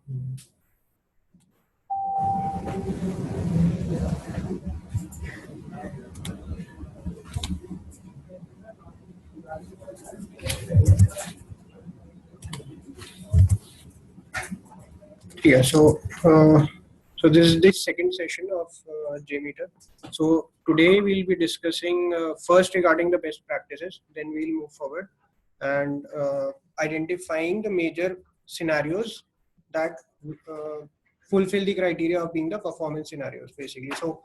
Yeah, so this is the second session of JMeter. So today we'll be discussing first regarding the best practices, then we'll move forward and identifying the major scenarios that fulfill the criteria of being the performance scenarios, basically. So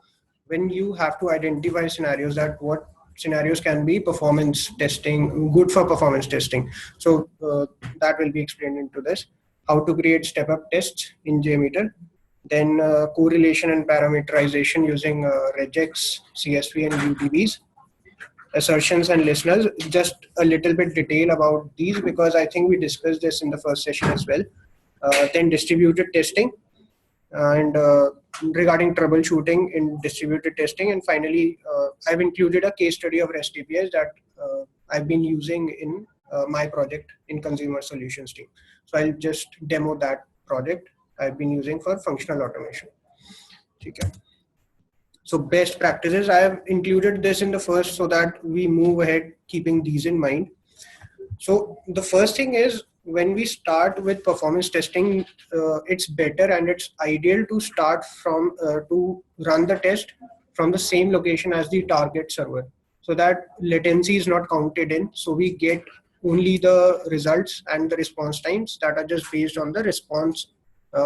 when you have to identify scenarios, that what scenarios can be performance testing, good for performance testing. So that will be explained into this. How to create step-up tests in JMeter, then correlation and parameterization using regex, CSV, and UTBs, assertions and listeners. Just a little bit detail about these because I think we discussed this in the first session as well. Then distributed testing and regarding troubleshooting in distributed testing. And finally, I've included a case study of REST APIs that I've been using in my project in consumer solutions team. So I'll just demo that project I've been using for functional automation. Okay. So best practices, I have included this in the first so that we move ahead keeping these in mind. So the first thing is when we start with performance testing, it's better and it's ideal to start from to run the test from the same location as the target server so that latency is not counted in. So we get only the results and the response times that are just based on the response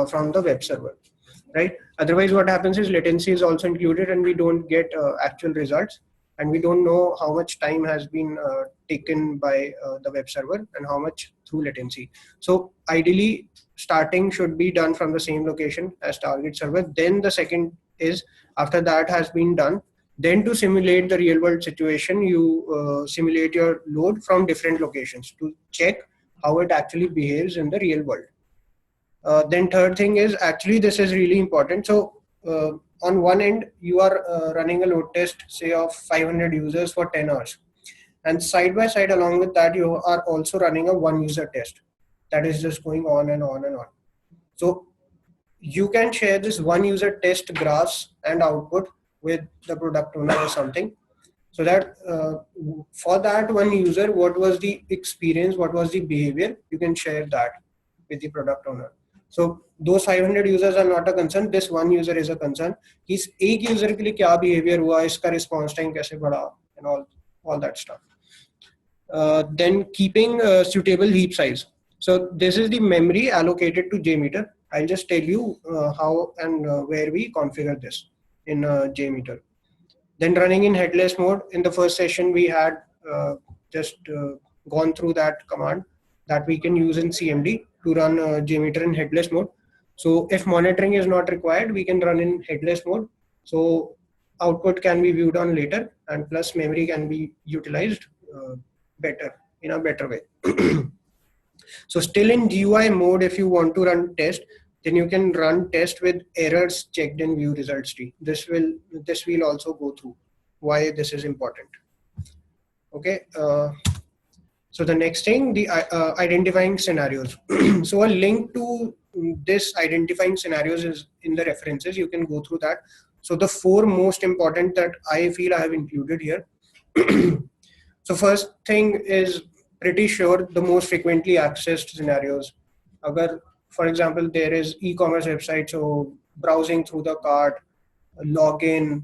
from the web server, right? Otherwise, what happens is latency is also included and we don't get actual results and we don't know how much time has been taken by the web server and how much through latency. So ideally, starting should be done from the same location as target server. Then the second is after that has been done, then to simulate the real world situation, you simulate your load from different locations to check how it actually behaves in the real world. Then third thing is actually this is really important. So on one end, you are running a load test, say of 500 users for 10 hours. And side by side along with that, you are also running a one user test that is just going on and on and on. So you can share this one user test graphs and output with the product owner or something. So that for that one user, what was the experience, what was the behavior, you can share that with the product owner. So those 500 users are not a concern. This one user is a concern. He's एक user के लिए क्या behavior हुआ, इसका response time कैसे बढ़ा, and all that stuff. Then keeping suitable heap size. So this is the memory allocated to JMeter. I'll just tell you how and where we configure this in JMeter. Then running in headless mode. In the first session, we had just gone through that command that we can use in CMD to run JMeter in headless mode. So if monitoring is not required, we can run in headless mode. So output can be viewed on later and plus memory can be utilized better in a better way. So still in GUI mode, if you want to run test, then you can run test with errors checked in view results tree. This will also go through why this is important. Okay. So the next thing, the identifying scenarios. So a link to this identifying scenarios is in the references. You can go through that. So the four most important that I feel I have included here. So first thing is pretty sure the most frequently accessed scenarios. Agar, for example, there is e-commerce website, so browsing through the cart, login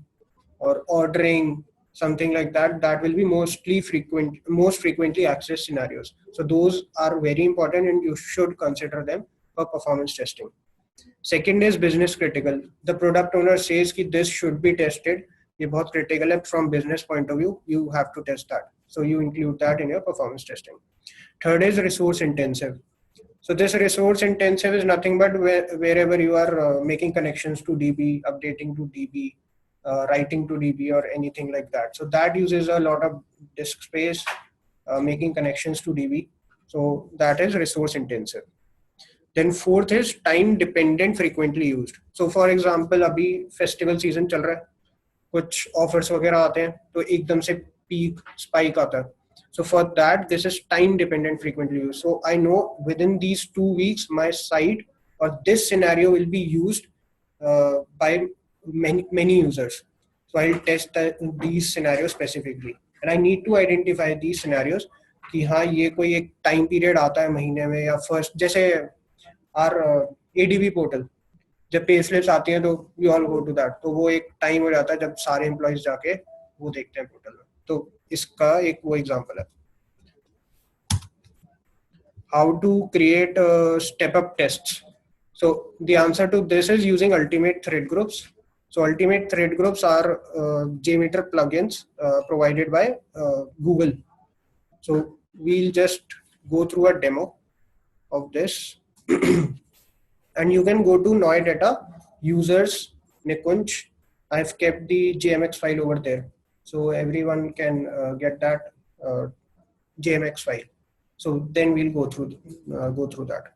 or ordering, something like that, that will be most frequently accessed scenarios. So those are very important and you should consider them for performance testing. Second is business critical. The product owner says that this should be tested. ये बहुत critical है from business point of view. You have to test that. So you include that in your performance testing. Third is resource intensive. So this resource intensive is nothing but wherever you are making connections to DB, updating to DB, writing to DB or anything like that. So that uses a lot of disk space, making connections to DB. So that is resource intensive. Then fourth is time dependent frequently used. So for example, अभी festival season चल रहा है, कुछ offers वगैरह आते हैं, तो एकदम से peak spike आता है. So for that, this is time dependent frequently used. So I know within these 2 weeks, my site or this scenario will be used by many users. So I'll test these scenarios specifically, and I need to identify these scenarios कि हाँ ये कोई एक time period आता है महीने में या फर्स्ट, जैसे आर एडीबी पोर्टल जब पे स्लिप्स आती हैं तो we all go to that, तो वो एक टाइम हो जाता है जब सारे एम्प्लॉइज जाके वो देखते हैं पोर्टल में, तो इसका एक वो एग्जांपल है. How to create step-up tests? So the answer to this is using Ultimate Thread Groups. So Ultimate Thread Groups are JMeter plugins provided by Google. So we'll just go through a demo of this. And you can go to Noidata, users, Nikunj. I've kept the JMX file over there. So everyone can get that JMX file. So then we'll go through that.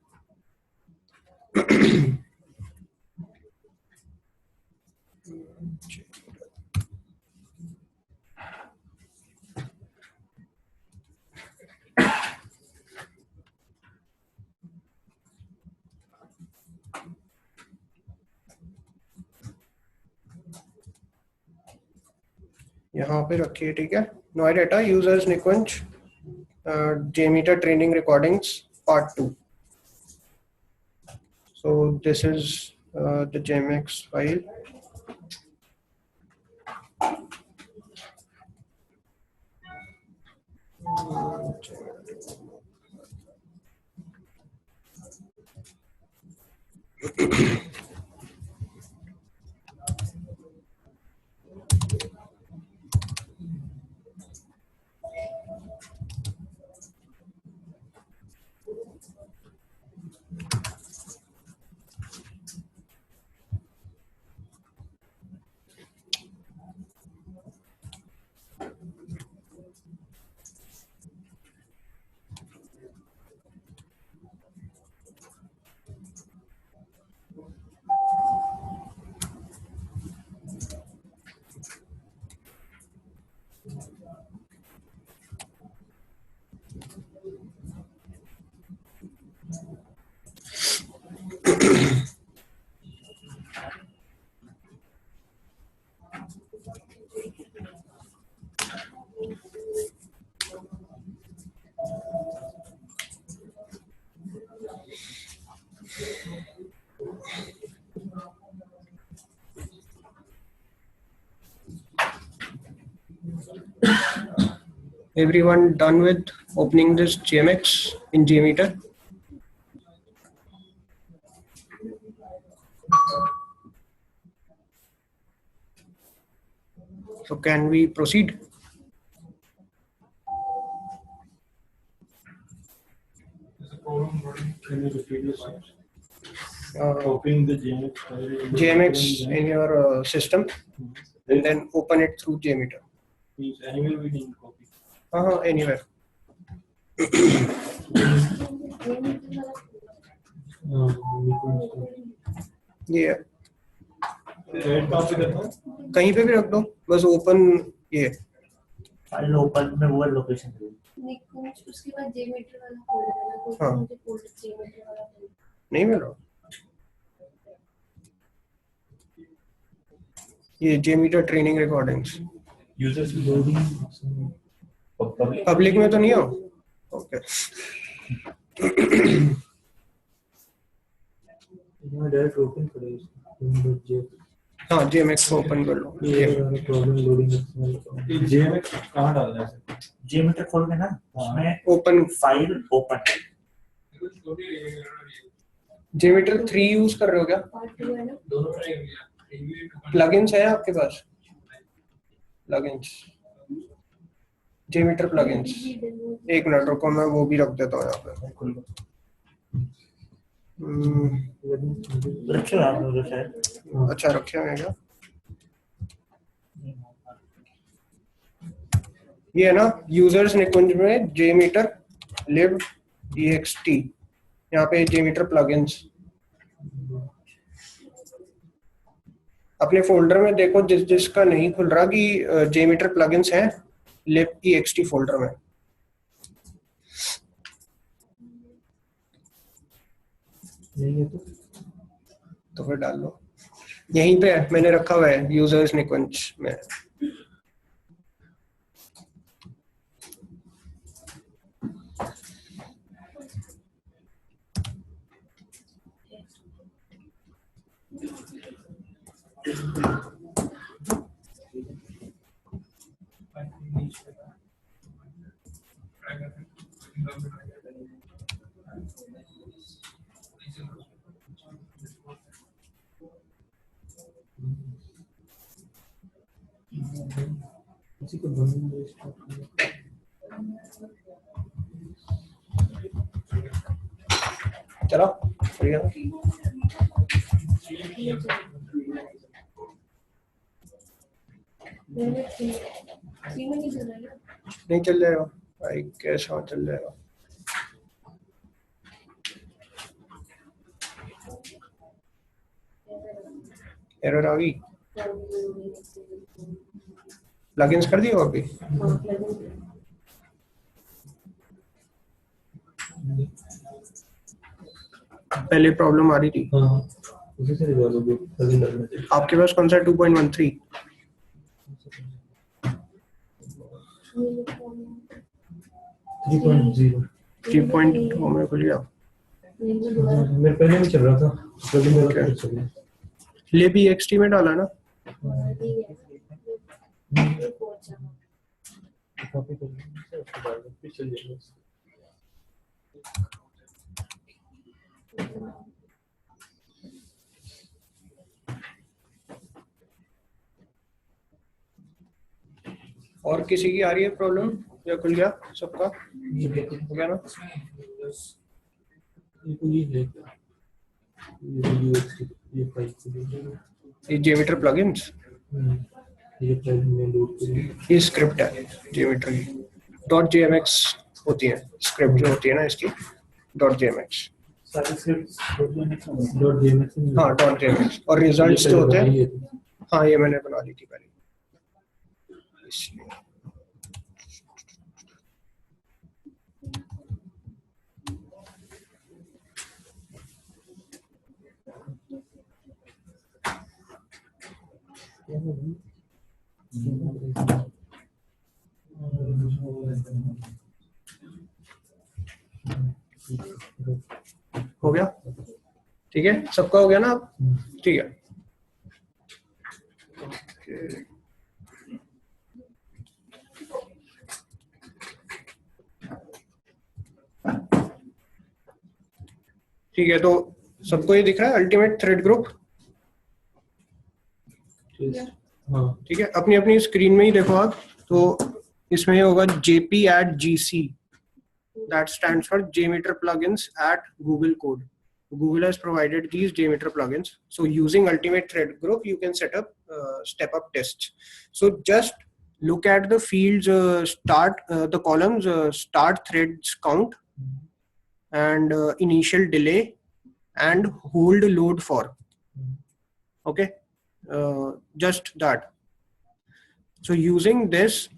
यहाँ पे रखिए, ठीक है. Noidata, users, Nikunj, JMeter training recordings part 2. So this is the JMX file. Everyone done with opening this JMX in JMeter? So can we proceed? Can you repeat this? Opening the JMX file. JMX in your system, and then open it through JMeter. Anywhere we can copy. Anywhere. Yeah. कहीं पे भी रख दो, बस open ये file open में वो location निकुंज, उसके बाद जेमीटर वाला फोल्डर है ना, मुझे फोल्डर जेमीटर वाला नहीं मिल रहा. ये JMeter training recordings users loading public में तो नहीं हो. ओके. डायरेक्ट ओपन करो. हाँ, JMX को ओपन कर लो. Problem loading. JMX कहाँ डालना है? जेमीटर खोल के ना उसमें open file open. JMeter 3 use कर रहे हो क्या? पार्ट 2 है ना. प्लगइन्स है आपके पास? Plugins, JMeter plugins. एक मिनट रुको, मैं वो भी रख देता हूँ यहाँ पे. रखे आप लोग शायद. अच्छा रखे हुए हैं क्या? ये है ना यूजर्स निकुंज में JMeter lib ext, यहाँ पे JMeter प्लगइन्स. अपने फोल्डर में देखो, जिसका नहीं खुल रहा कि JMeter प्लगइन्स है lib ext फोल्डर में. नहीं है तो फिर डाल लो। यहीं पे मैंने रखा हुआ है यूजर्स निकुंज में। किसी को बनने चलो बढ़िया। थ्री में नहीं चल रहा है। नहीं चल जाएगा भाई, कैसा चल जाएगा। एरर आ गई। प्लगइन्स कर दिए और भी। पहले प्रॉब्लम आ रही थी। हाँ उसी से रिजॉल्व हो गया अभी लगना चाहिए। आपके पास कौन सा 2.13? 3.0 3.2 में खुल गया। मेरे पहले भी चल रहा था, अभी मेरा Okay. फिर चल रहा है। लिबी एक्सटी में डाला ना। कॉपी कर लीजिए उसके बाद फिर चल जाएगा। और किसी की आ रही है प्रॉब्लम या खुल गया सबका? ये हो गया ना? ये है ये फाइल ये जेमीटर प्लगइन्स, ये फाइल में लोड करिए। ये स्क्रिप्ट है जेमीटर की। .jmx होती है स्क्रिप्ट जो होती है ना इसकी, .jmx। सारे स्क्रिप्ट्स .jmx में हाँ .jmx और रिजल्ट्स जो होते हैं। हाँ ये मैंने बना ली थी पहले इसलिए। हो गया ठीक है, सबका हो गया ना अब? ठीक है। ठीक है, तो सबको ये दिख रहा है अल्टीमेट थ्रेड ग्रुप? हाँ ठीक है, अपनी अपनी स्क्रीन में ही देखो आप। तो इसमें होगा JP@GC, that stands for JMeter plugins at Google Code. Google has provided these JMeter plugins. So using Ultimate Thread Group, you can set up step-up tests. So just look at the fields, the columns, start threads count, and initial delay, and hold load for. Okay, just that. So using this,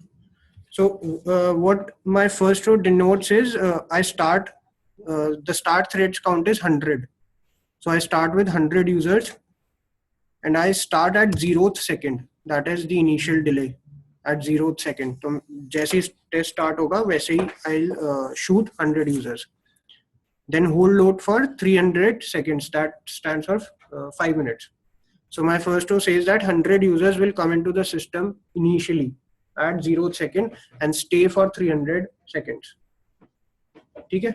so what my first row denotes is I start, the start threads count is 100. So I start with 100 users and I start at 0th second. That is the initial delay at 0th second. तो जैसे ही test start होगा वैसे ही I'll shoot 100 users. Then hold load for 300 seconds. That stands for 5 minutes. So my first row says that 100 users will come into the system initially at 0th second and stay for 300 seconds. ठीक है,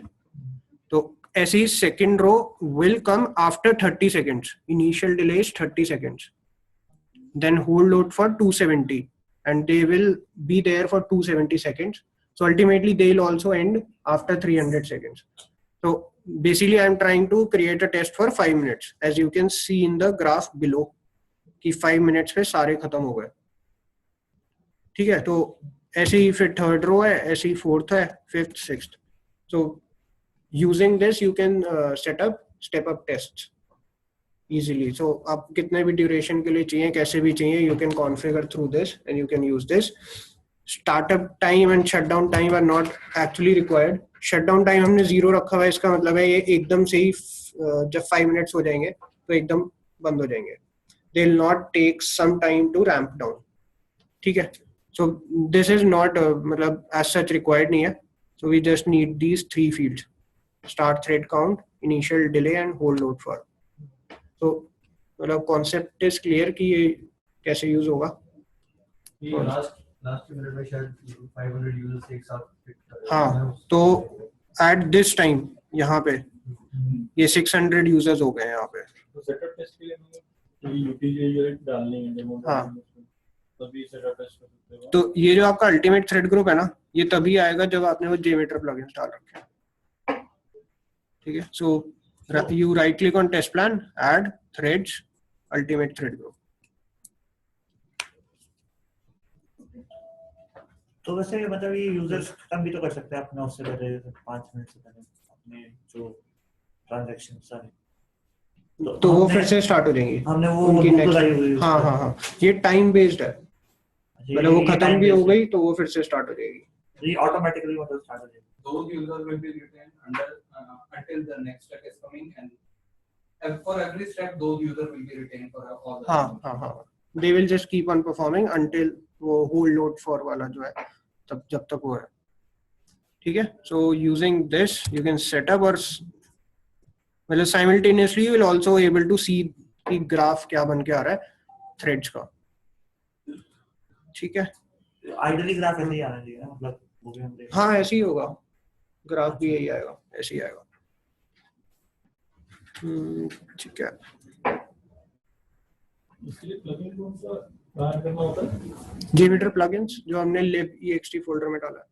तो ऐसे ही second row will come after 30 seconds. Initial delay is 30 seconds. Then hold load for 270 and they will be there for 270 seconds. So ultimately they'll also end after 300 seconds. So basically I'm trying to create a test for 5 minutes. As you can see in the graph below कि 5 minutes पे सारे खत्म हो गए। ठीक है, तो ऐसे ही फिर थर्ड रो है, ऐसे ही फोर्थ है, fifth, sixth. So using this you can set up step up test easily. सो आप कितने भी ड्यूरेशन के लिए चाहिए, कैसे भी चाहिए, you can configure through this and you can use this. Startup time and shutdown time are not actually required. Shutdown time हमने 0 रखा हुआ है, इसका मतलब है ये एकदम से ही जब 5 मिनट्स हो जाएंगे तो एकदम बंद हो जाएंगे. They will not take some time to ramp down. ठीक है. सो दिस इज नॉट मतलब एज सच रिक्वायर्ड नहीं है. So we just need these 3 fields, start thread count, initial delay and hold load for. तो मतलब concept is clear कि ये कैसे यूज होगा. ये लास्ट मिनट में शायद 500 यूजर्स एक साथ fit कर रहे हैं. हाँ, तो एट दिस टाइम यहाँ पे ये 600 यूजर्स हो गए हैं यहाँ पे. तो सेटअप टेस्ट के लिए हमें यूटीजे डालनी है, डेमो हाँ. तभी सेटअप टेस्ट कर सकते हो. तो ये जो आपका अल्टीमेट थ्रेड ग्रुप है ना, ये तभी आएगा जब आपने वो JMeter प्लगइन्स डाल रखे हैं. ठीक है. So you right click on test plan, add threads, ultimate thread group. तो वैसे मतलब ये यूजर्स खत्म भी तो कर सकते हैं अपने उससे पहले 5 मिनट से पहले अपने जो ट्रांजैक्शन सारे. तो वो हमने- फिर से स्टार्ट हो जाएंगी हमने वो उनकी Google नेक्स्ट. आई हुई है हाँ उसमें. हाँ हाँ, ये टाइम बेस्ड है. ये- मतलब वो ये खत्म time भी हो based है. गई तो वो फिर से स्टार्ट हो जाएगी. ये ऑटोमेटिकली मतलब स्टार्ट हो जाएगा. Those users will be retained until the next step is coming, and for every step those users will be retained for all the हाँ हाँ हाँ, they will just keep on performing until वो hold load for वाला जो है तब जब तक वो है. ठीक है. So using this you can set up और मतलब simultaneously you will also able to see कि ग्राफ क्या बन के आ रहा है थ्रेड्स का. ठीक है. आइडियली ग्राफ ऐसे ही आना चाहिए ना, मतलब वो भी हम देख. हाँ, ऐसे ही होगा, ग्राफ भी यही आएगा, ऐसे ही आएगा. ठीक है. इसके लिए प्लगइन कौन सा बाहर करना होता है? JMeter plugins जो हमने lib.ext फोल्डर में डाला है,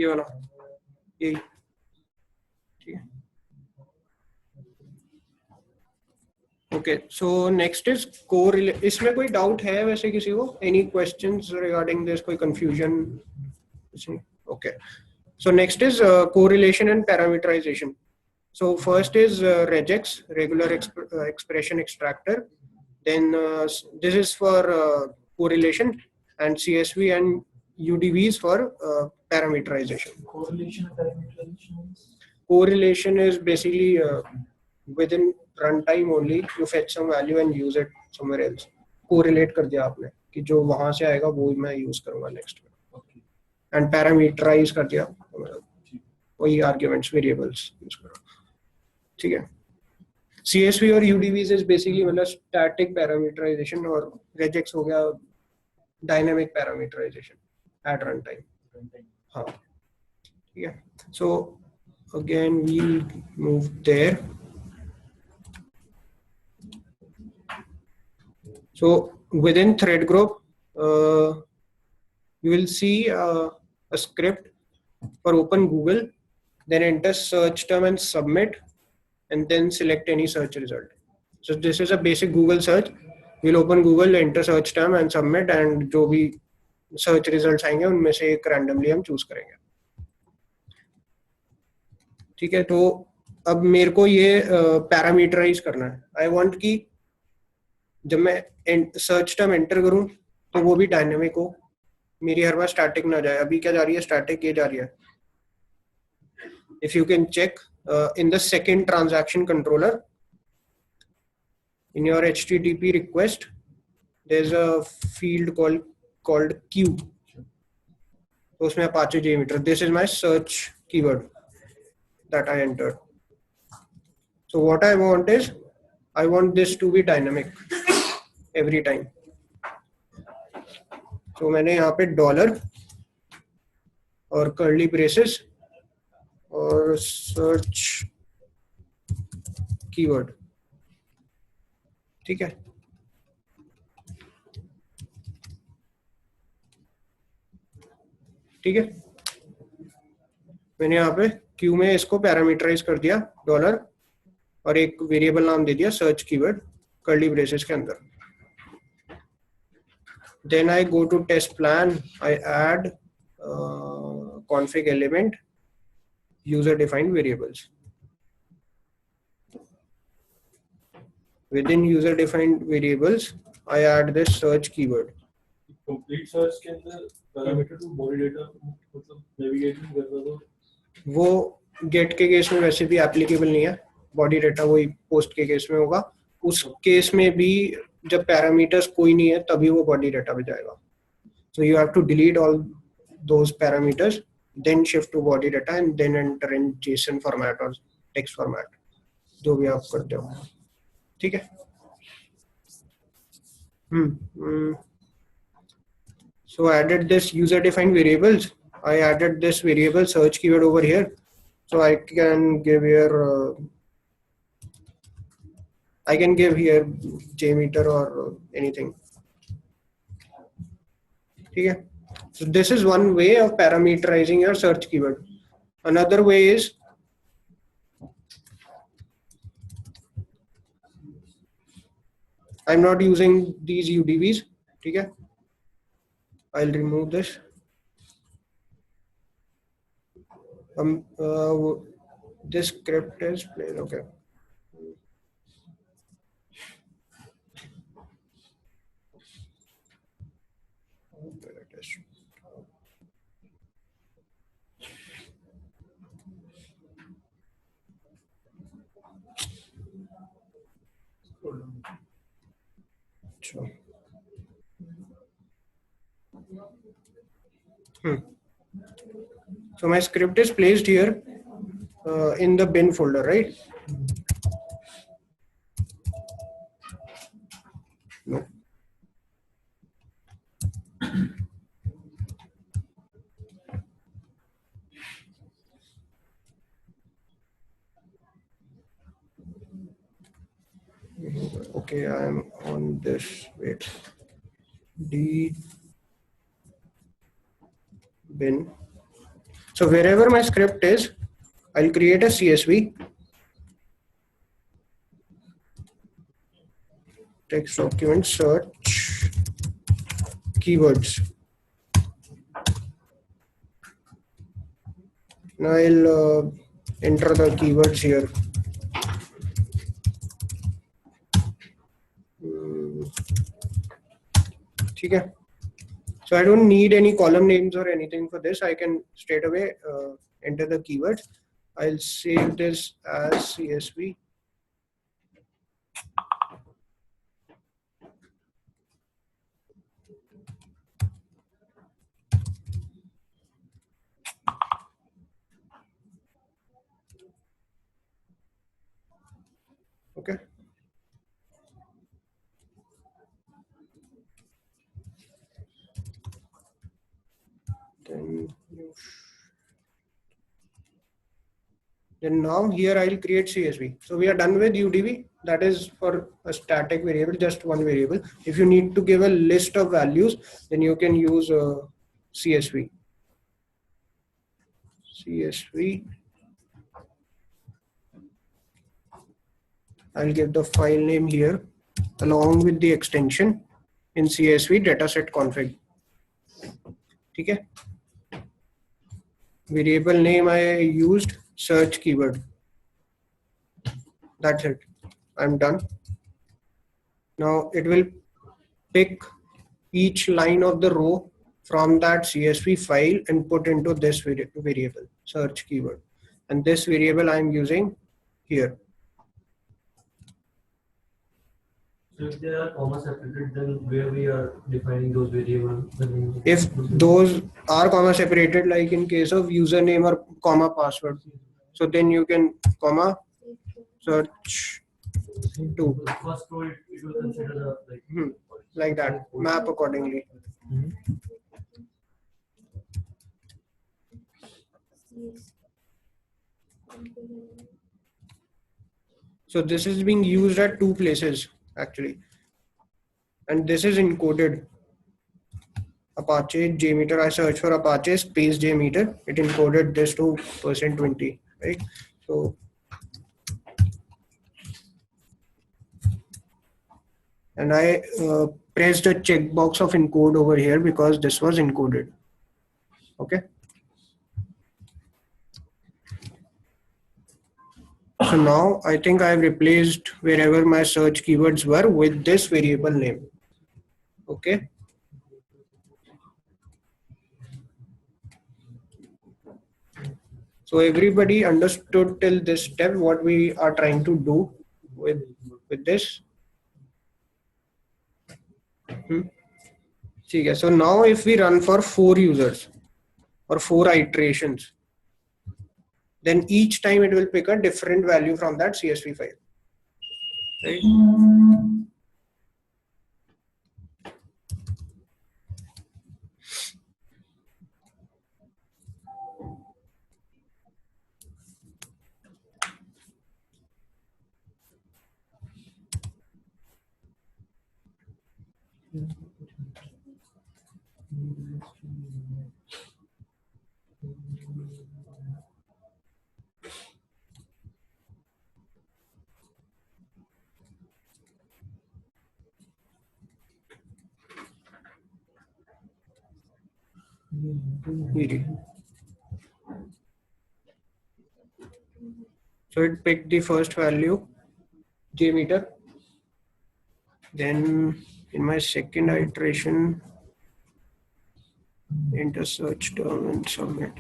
ये वाला, यही. ठीक है. Okay. So next is correlation. इसमें कोई डाउट है वैसे किसी को? Any questions regarding this? कोई confusion? Okay. So next is correlation and parameterization. So first is regex, regular expression extractor. Then this is for correlation, and CSV and UDVs for parameterization. Correlation and parameterization means? Correlation is basically within runtime only you fetch some value and use it somewhere else. Correlate कर दिया आपने कि जो वहाँ से आएगा वो मैं use करूँगा next में. Okay. And parameterize कर दिया, वही arguments variables use करो. ठीक है. CSV और UDVs is basically मतलब static parameterization, और regex हो गया dynamic parameterization at runtime. हाँ. ठीक है. So again we move there. So within thread group you will see a script for open Google, then enter search term and submit, and then select any search result. So this is a basic Google search. We'll open Google, enter search term and submit, and जो भी search results आएंगे उनमें से एक randomly हम choose करेंगे. ठीक है. तो अब मेरे को ये पैरामीटराइज करना है. I want कि जब मैं search term enter करूँ तो वो भी डायनेमिक हो, मेरी हर बार स्टैटिक ना जाए. अभी क्या जा रही है? स्टैटिक ये जा रही है. If you can check in the second transaction controller, in your HTTP request, there's a field called queue. So उसमें Apache JMeter. This is my search keyword that I entered. So what I want is, I want this to be dynamic every time. So मैंने यहाँ पे dollar और curly braces और search keyword. ठीक है. ठीक है. मैंने यहाँ पे क्यू में इसको पैरामीटराइज कर दिया डॉलर और एक वेरिएबल नाम दे दिया सर्च कीवर्ड कर्ली ब्रेसेस के अंदर. Then I go to test plan. I add config element, user defined variables. Within user defined variables, I add this search keyword. Complete search के अंदर पैरामीटर टू बॉडी डेटा मतलब navigating कर रहा तो वो gate के केस में वैसे भी एप्लीकेबल नहीं है, बॉडी डाटा वही पोस्ट के केस में होगा। उस केस में भी जब पैरामीटर्स कोई नहीं है तभी वो बॉडी डाटा पे जाएगा। So you have to delete all those parameters, then shift to body data and then enter in JSON format or text format, जो भी आप करते हो, ठीक है। So I added this user defined variables. I added this variable search keyword over here. So I can give here JMeter or anything. Okay. So this is one way of parameterizing your search keyword. Another way is I'm not using these UDVs. Okay. I'll remove this. This script is plain. Okay. So my script is placed here in the bin folder, right? No. Okay, I am on this. Wait. D bin. So wherever my script is, I'll create a CSV. Text document search keywords. Now I'll enter the keywords here. Okay. So I don't need any column names or anything for this. I can straight away enter the keyword. I'll save this as CSV. Okay. Then now here I'll create CSV. So we are done with UDV. That is for a static variable, just one variable. If you need to give a list of values, then you can use CSV. CSV. I'll give the file name here along with the extension in CSV dataset config. Okay. Variable name I used search keyword. That's it. I'm done. Now it will pick each line of the row from that CSV file and put into this variable search keyword. And this variable I'm using here. So if they are comma separated, then where we are defining those variables? If those are comma separated, like in case of username or comma password, so then you can comma search to. First row it will consider the Like that, map accordingly. So this is being used at two places actually, and this is encoded. Apache JMeter. I search for Apache space JMeter. It encoded this to %20, right? So and I pressed a checkbox of encode over here because this was encoded. Okay. So now I think I've replaced wherever my search keywords were with this variable name. Okay. So everybody understood till this step what we are trying to do with this. Okay, so now if we run for 4 users or 4 iterations, then each time it will pick a different value from that CSV file, right? So it picked the first value, JMeter. Then in my second iteration, enter search term and submit.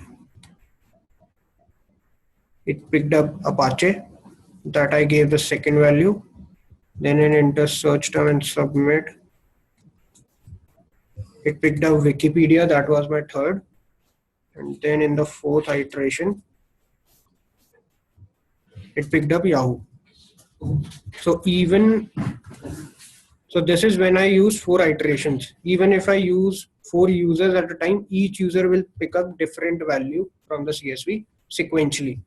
It picked up Apache that I gave the second value. Then in enter search term and submit, it picked up Wikipedia, that was my third. And then in the fourth iteration, it picked up Yahoo. So this is when I use 4 iterations. Even if I use 4 users at a time, each user will pick up different value from the CSV sequentially.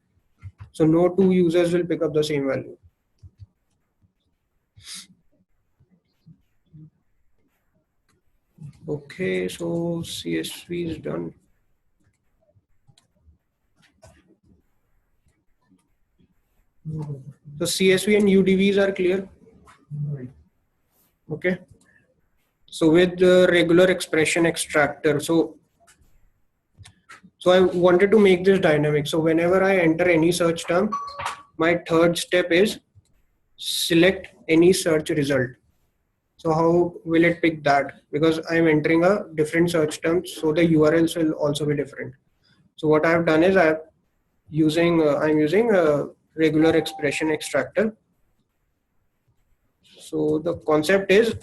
So no 2 users will pick up the same value. Okay, so CSV is done. So CSV and UDVs are clear. Okay. So with the regular expression extractor, so I wanted to make this dynamic. So whenever I enter any search term, my third step is select any search result. So how will it pick that? Because I'm entering a different search term, so the URLs will also be different. So what I've done is I'm using a regular expression extractor. So the concept is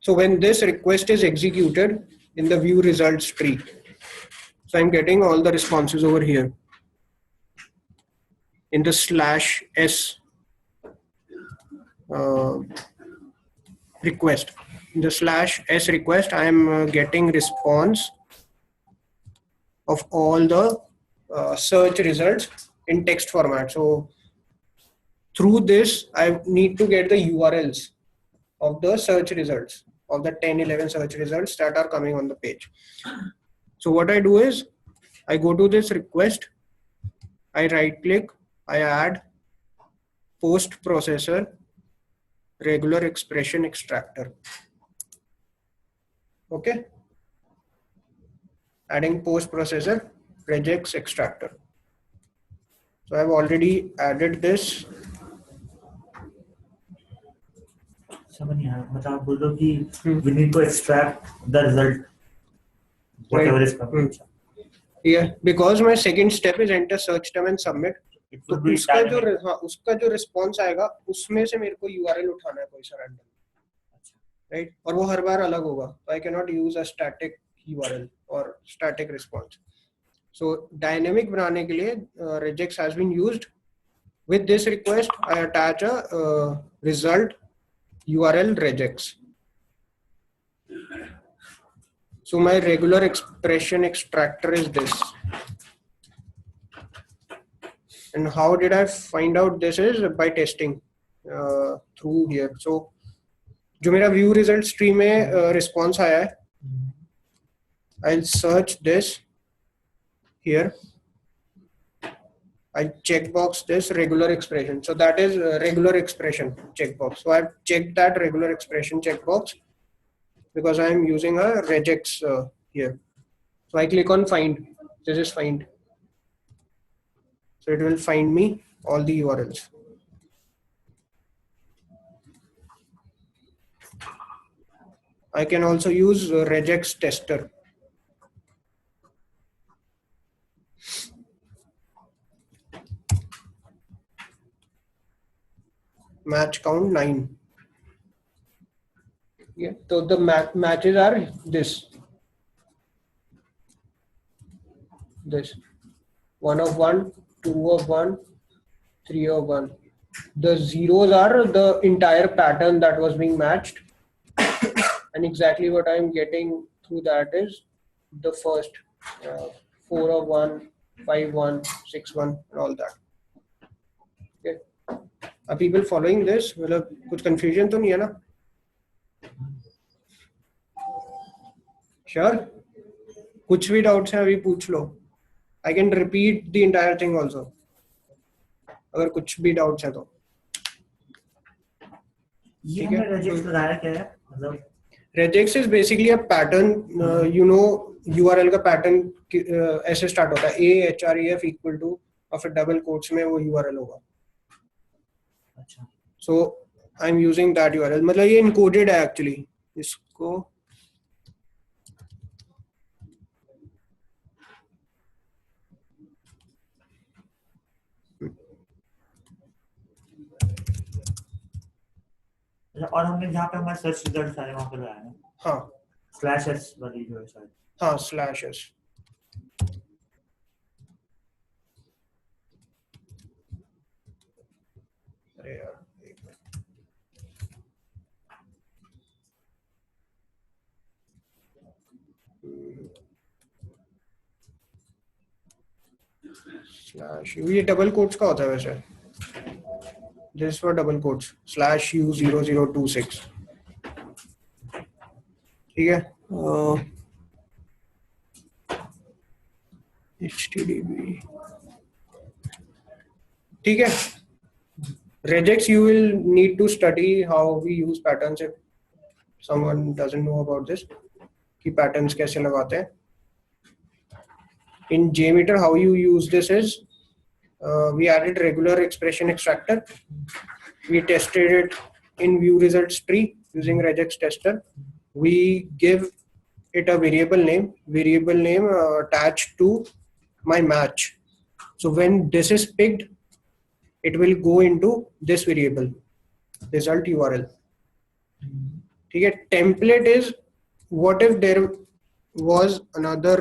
so when this request is executed in the view results tree, so I'm getting all the responses over here in the /s request. In the /s request, I am getting response of all the search results in text format. So through this, I need to get the URLs of the search results, of the 10-11 search results that are coming on the page. So what I do is I go to this request, I right click, I add post processor regular expression extractor. Okay, adding post processor regex extractor. So I've already added this. समझ नहीं आया मतलब आप बोल रहे हो कि we need to extract the result whatever is coming. Yeah, because my second step is enter search term and submit. तो उसका जो response आएगा उसमें से मेरे को URL उठाना है कोई सा random, right? और वो हर बार अलग होगा. So I cannot use a static URL or static response. So dynamic बनाने के लिए regex has been used. With this request, I attach a result URL regex. So my regular expression extractor is this. And how did I find out this is by testing through here. So जो मेरा view results tree में response आया है, I'll search this here. I checkbox this regular expression. So that is regular expression checkbox. So I've checked that regular expression checkbox because I am using a regex here. So I click on find. This is find. So it will find me all the URLs. I can also use regex tester. match count 9. Yeah, so the matches are this 1 of 1, 2 of 1, 3 of 1. The zeros are the entire pattern that was being matched, and exactly what I'm getting through that is the first 4 of 1, 5 1, 6 1, and all that. Okay. Are people following this? मतलब कुछ confusion तो नहीं है ना? Sure. कुछ भी doubts हैं अभी पूछ लो. I can repeat the entire thing also. अगर कुछ भी doubts हैं तो. ये हमने regex लगाया क्या है मतलब regex is basically a pattern. You know URL का pattern ऐसे start होता है ahref equal to और फिर double quotes में वो URL होगा. अच्छा So I'm using that URL. मतलब ये encoded है actually. इसको और हमने जहाँ पे हमारे सर्च रिजल्ट सारे वहाँ पे लगाए हैं हाँ /s वाली जो है शायद हाँ /s. अरे यार स्लैश ये डबल कोट्स का होता है वैसे. This for double quotes /u0026. ठीक है. HTTP. ठीक है. regex you will need to study how we use patterns if someone doesn't know about this कि patterns कैसे लगाते हैं. In JMeter how you use this is we added regular expression extractor. We tested it in view results tree using regex tester. We give it a variable name attached to my match. So when this is picked, it will go into this variable result URL. ठीक है. Template is what if there was another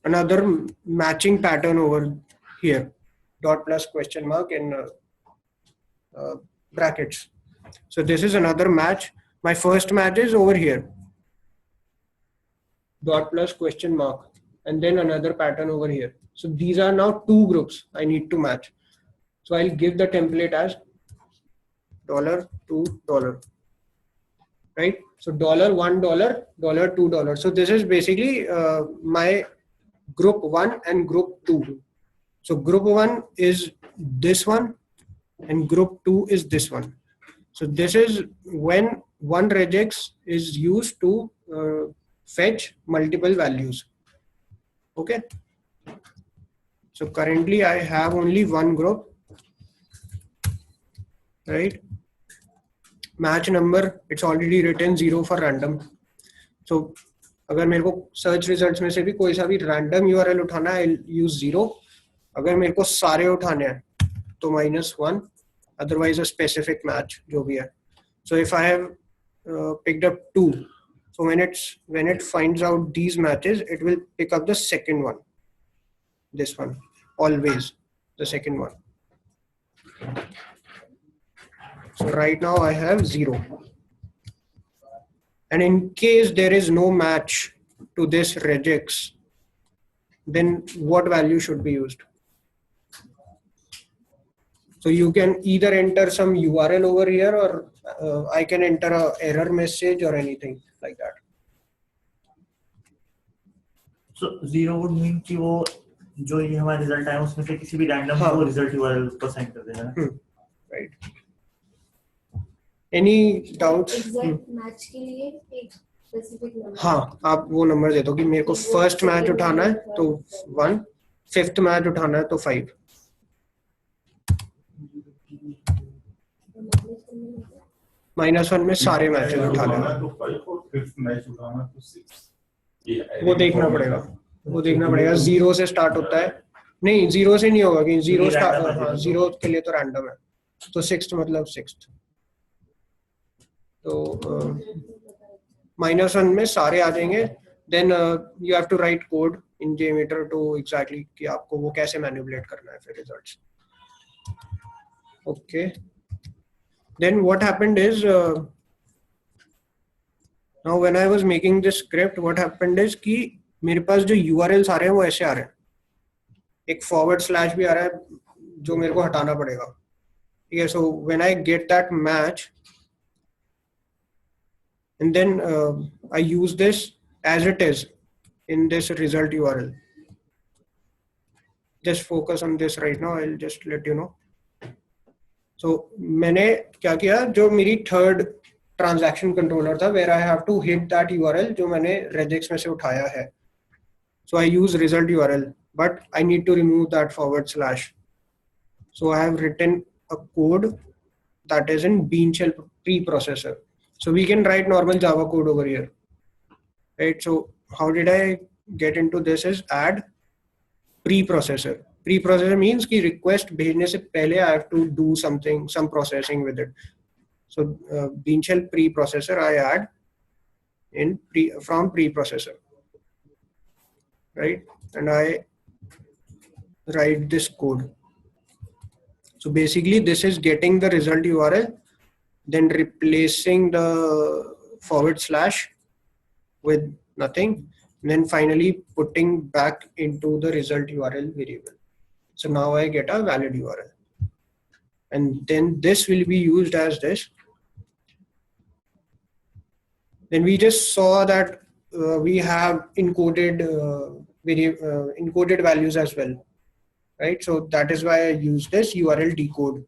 another matching pattern over here, dot plus question mark in brackets. So this is another match. My first match is over here, dot plus question mark, and then another pattern over here. So these are now two groups I need to match. So I'll give the template as $2, right? So $1, $2. So this is basically my group 1 and group 2. So group 1 is this one and group 2 is this one. So this is when one regex is used to fetch multiple values. Okay. So currently I have only one group, right? Match number, it's already written 0 for random. So अगर मेरे को search results में से भी कोई सा भी random URL उठाना है यूज 0. अगर मेरे को सारे उठाने हैं तो -1, अदरवाइज अ स्पेसिफिक मैच जो भी है. So if I have picked up 2, so when it finds out these matches, it will pick up the second one, this one, always the second one. So right now I have 0. And in case there is no match to this regex, then what value should be used? So you can either enter some URL over here, or I can enter a error message or anything like that. So 0 would mean कि वो जो ये हमारा result है उसमें से किसी भी रैंडम को रिजल्ट URL को सेंड कर देना है. Right. Any doubts? Exact match के लिए एक स्पेसिफिक नंबर. हाँ, आप वो नंबर दे दो कि मेरे को फर्स्ट मैच उठाना है तो 1, फिफ्थ मैच उठाना है तो 5. -1 में सारे मैचेस उठाने हैं. वो देखना पड़ेगा 0 से स्टार्ट होता है नहीं जीरो से नहीं होगा कि जीरो क्योंकि random है हाँ zero जीरो के लिए तो रैंडम है, तो सिक्स्थ मतलब सिक्स्थ, तो -1 में सारे आ जाएंगे. Then you have to write code in JMeter to exactly कि आपको वो कैसे मैनिपुलेट करना है फिर results. Okay, then what happened is now when I was making this script, what happened is कि मेरे पास जो URLs आ रहे हैं वो ऐसे आ रहे हैं, एक फॉरवर्ड स्लैश भी आ रहा है जो मेरे को हटाना पड़ेगा. ठीक है, so when I get that match and then I use this as it is in this result URL. Just focus on this right now, I'll just let you know. So मैंने क्या किया, जो मेरी थर्ड ट्रांजैक्शन कंट्रोलर था, where I have to hit that URL जो मैंने regex में से उठाया है. So I use result URL, but I need to remove that forward slash. So I have written a code that is in Bean Shell preprocessor. So we can write normal Java code over here, right? So how did I get into this is add preprocessor. Preprocessor means कि request भेजने से पहले I have to do something, some processing with it. So Bean Shell preprocessor I add in from preprocessor, right? And I write this code. So basically this is getting the result URL, then replacing the forward slash with nothing, and then finally putting back into the result URL variable. So now I get a valid URL, and then this will be used as this. Then we just saw that we have encoded encoded values as well, right? So that is why I use this URL decode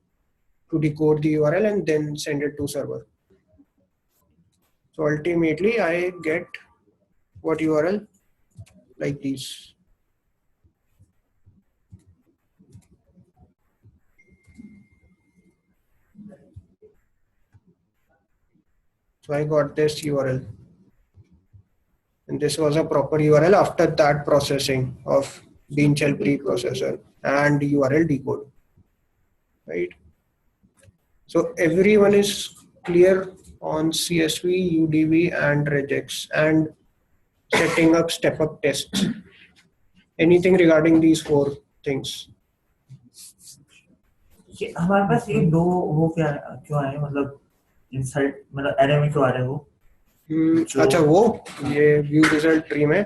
to decode the URL and then send it to server. So ultimately I get what URL like these. So I got this URL, and this was a proper URL after that processing of Bean Shell preprocessor and URL decode, right? So everyone is clear on CSV, UDV and regex and setting up step-up tests. Anything regarding these four things? ये हमारे पास ये दो वो क्या क्यों आए, मतलब inside मतलब एरे में क्यों आ रहे हैं वो? अच्छा, वो ये व्यू रिजल्ट ट्री में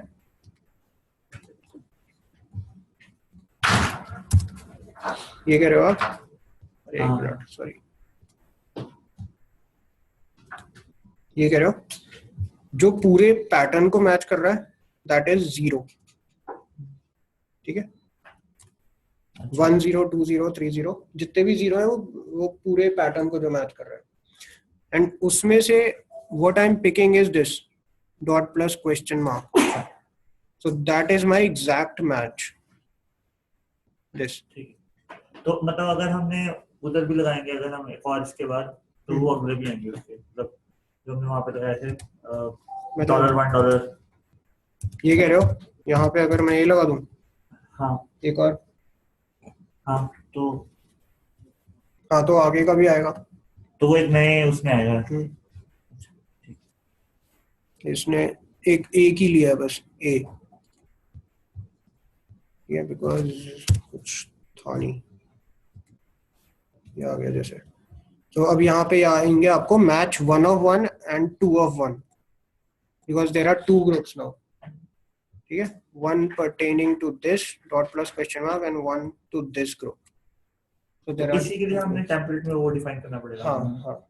ये कह रहे हो आप? एक मिनट, सॉरी, ये कह रहे हो जो पूरे पैटर्न को मैच कर रहा है दैट इज 0. ठीक है, 1 0 2 0 3 0 जितने भी 0 है वो पूरे पैटर्न को जो मैच कर रहा है. एंड उसमें से what I'm picking is this dot plus question mark. So that is my exact match. This. तो मतलब अगर हमने उधर भी लगाएंगे, अगर हम एक और इसके बाद, तो वो अगले भी आएंगे उसके, मतलब जो हमने वहाँ पे लगाए थे $1. ये कह रहे हो यहाँ पे अगर मैं ये लगा दूं? हाँ एक और, हाँ तो आगे का भी आएगा, तो वो एक नए उसमें आएगा. इसने एक ही लिया है बस ए, ये बिकॉज कुछ था नहीं, ये आ गया जैसे. तो अब यहाँ पे आएंगे आपको match 1 of 1 and 2 of 1 because there are 2 groups now. ठीक है, 1 pertaining to this dot plus question mark and 1 to this group. So there are इसी के लिए हमने टेम्पलेट में वो डिफाइन करना पड़ेगा. हाँ.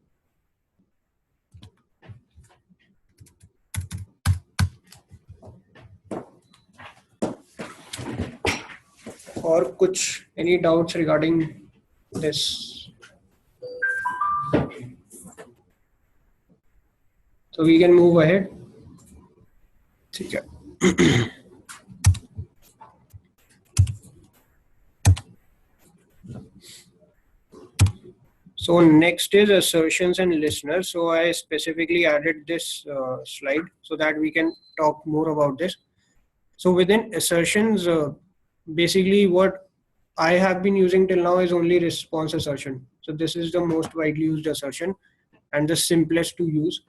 और कुछ any doubts regarding this? So we can move ahead. ठीक है. So next is assertions and listeners. So I specifically added this slide so that we can talk more about this. So within assertions, basically what I have been using till now is only response assertion. So this is the most widely used assertion and the simplest to use.